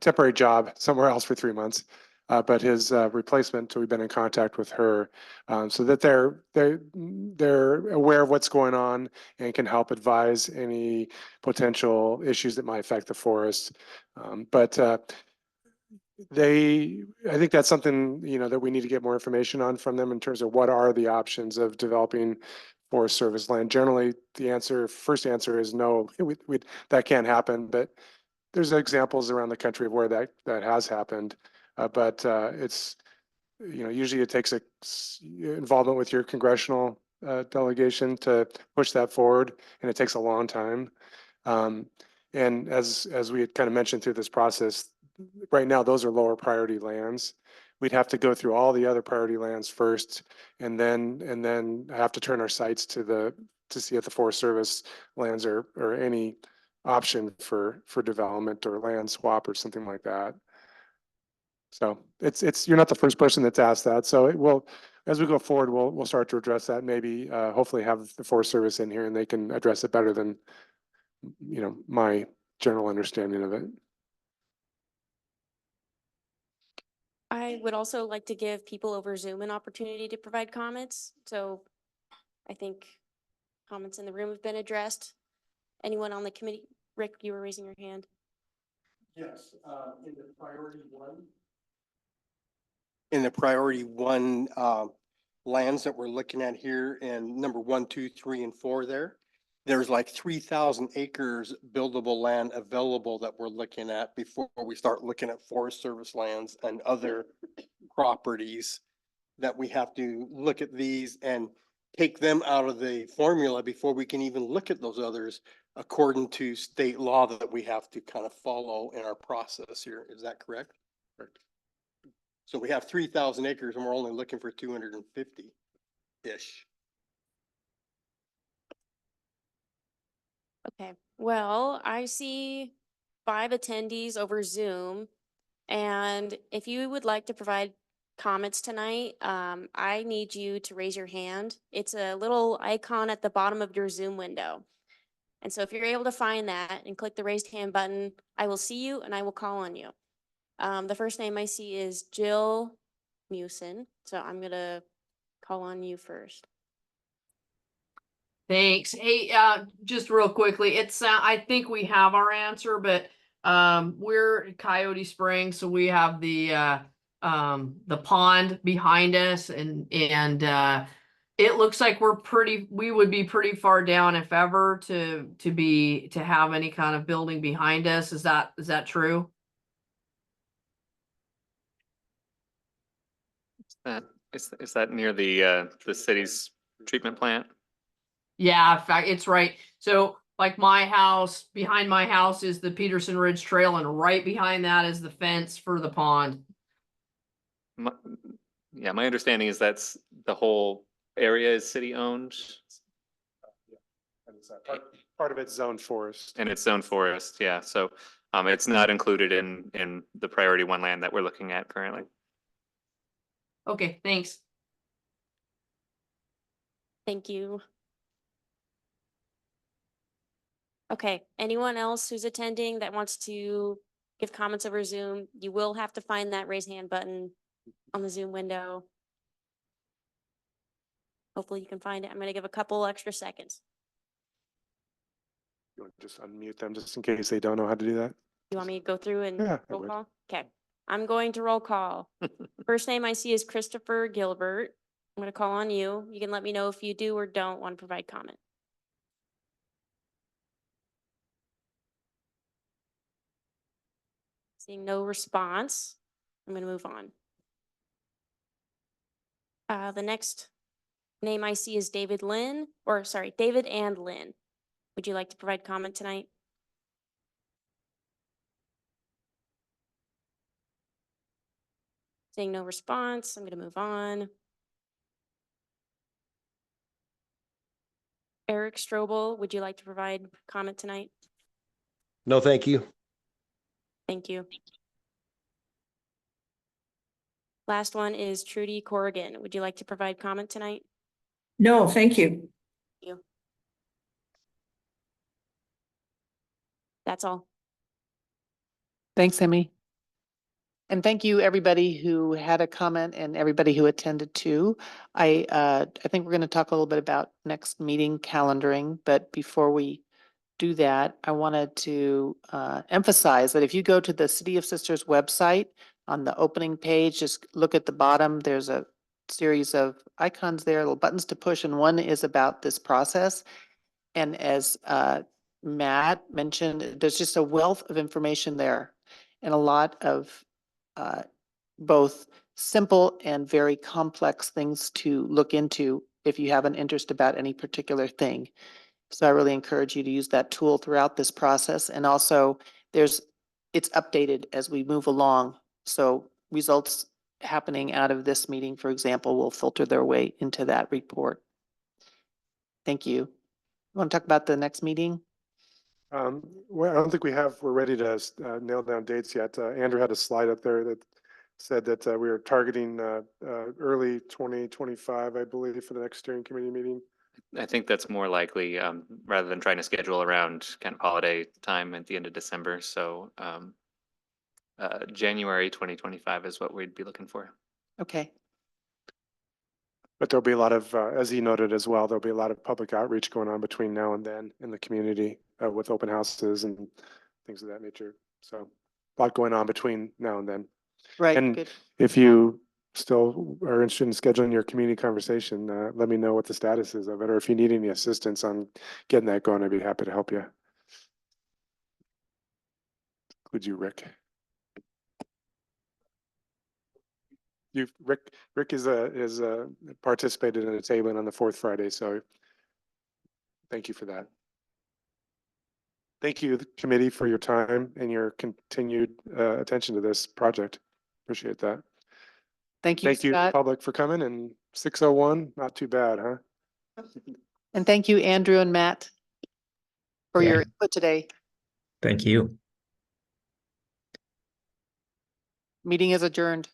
temporary job somewhere else for 3 months. But his replacement, we've been in contact with her, so that they're aware of what's going on and can help advise any potential issues that might affect the forest. But I think that's something, that we need to get more information on from them in terms of what are the options of developing Forest Service land. Generally, the first answer is no, that can't happen. But there's examples around the country of where that has happened. But it's, usually it takes involvement with your congressional delegation to push that forward, and it takes a long time. And as we had kind of mentioned through this process, right now, those are lower priority lands. We'd have to go through all the other priority lands first, and then have to turn our sights to see if the Forest Service lands or any option for development or land swap or something like that. So you're not the first person that's asked that. So it will, as we go forward, we'll start to address that. Maybe hopefully have the Forest Service in here and they can address it better than my general understanding of it. I would also like to give people over Zoom an opportunity to provide comments. So I think comments in the room have been addressed. Anyone on the committee? Rick, you were raising your hand. Yes, in the priority one lands that we're looking at here in number 1, 2, 3, and 4 there's like 3,000 acres buildable land available that we're looking at before we start looking at Forest Service lands and other properties, that we have to look at these and take them out of the formula before we can even look at those others, according to state law that we have to kind of follow in our process here. Is that correct? Correct. So we have 3,000 acres and we're only looking for 250-ish. Okay, well, I see 5 attendees over Zoom. And if you would like to provide comments tonight, I need you to raise your hand. It's a little icon at the bottom of your Zoom window. And so if you're able to find that and click the raised hand button, I will see you and I will call on you. The first name I see is Jill Mewson. So I'm gonna call on you first. Thanks. Hey, just real quickly, I think we have our answer, but we're at Coyote Springs, so we have the pond behind us, and it looks like we would be pretty far down if ever to have any kind of building behind us. Is that true? Is that near the city's treatment plant? Yeah, in fact, it's right. So like my house, behind my house is the Peterson Ridge Trail, and right behind that is the fence for the pond. Yeah, my understanding is that's the whole area is city owned. And it's part of it's zone forest. And it's zone forest, yeah. So it's not included in the priority 1 land that we're looking at currently. Okay, thanks. Thank you. Okay, anyone else who's attending that wants to give comments over Zoom, you will have to find that raise hand button on the Zoom window. Hopefully you can find it. I'm gonna give a couple extra seconds. You want to just unmute them just in case they don't know how to do that? You want me to go through and Yeah, I roll would. call? Okay, I'm going to roll call. First name I see is Christopher Gilbert. I'm gonna call on you. You can let me know if you do or don't want to provide comment. Seeing no response, I'm gonna move on. The next name I see is David and Lynn. Would you like to provide comment tonight? Seeing no response, I'm gonna move on. Eric Strobel, would you like to provide comment tonight? No, thank you. Thank you. Last one is Trudy Corrigan. Would you like to provide comment tonight? No, thank you. Thank you. That's all. Thanks, Emmy. And thank you, everybody who had a comment and everybody who attended too. I think we're going to talk a little bit about next meeting calendaring, but before we do that, I wanted to emphasize that if you go to the City of Sisters website on the opening page, just look at the bottom. There's a series of icons there, little buttons to push, and one is about this process. And as Matt mentioned, there's just a wealth of information there and a lot of both simple and very complex things to look into if you have an interest about any particular thing. So I really encourage you to use that tool throughout this process. And also it's updated as we move along. So results happening out of this meeting, for example, will filter their way into that report. Thank you. You want to talk about the next meeting? Well, I don't think we're ready to nail down dates yet. Andrew had a slide up there that said that we were targeting early 2025, I believe, for the next steering committee meeting. I think that's more likely, rather than trying to schedule around kind of holiday time at the end of December. So January 2025 is what we'd be looking for. Okay. But there'll be a lot of, as he noted as well, there'll be a lot of public outreach going on between now and then in the community with open houses and things of that nature. So a lot going on between now and then. Right. And good. if you still are interested in scheduling your community conversation, let me know what the status is of it, or if you need any assistance on getting that going, I'd be happy to help you. Would you, Rick? Rick is participated in a tabling on the 4th Friday, so thank you for that. Thank you, the committee, for your time and your continued attention to this project. Appreciate that. Thank you, Thank you, Scott. public, for coming. And 6:01, not too bad, huh? And thank you, Andrew and Matt, for Yeah. your input today. Thank you. Meeting is adjourned.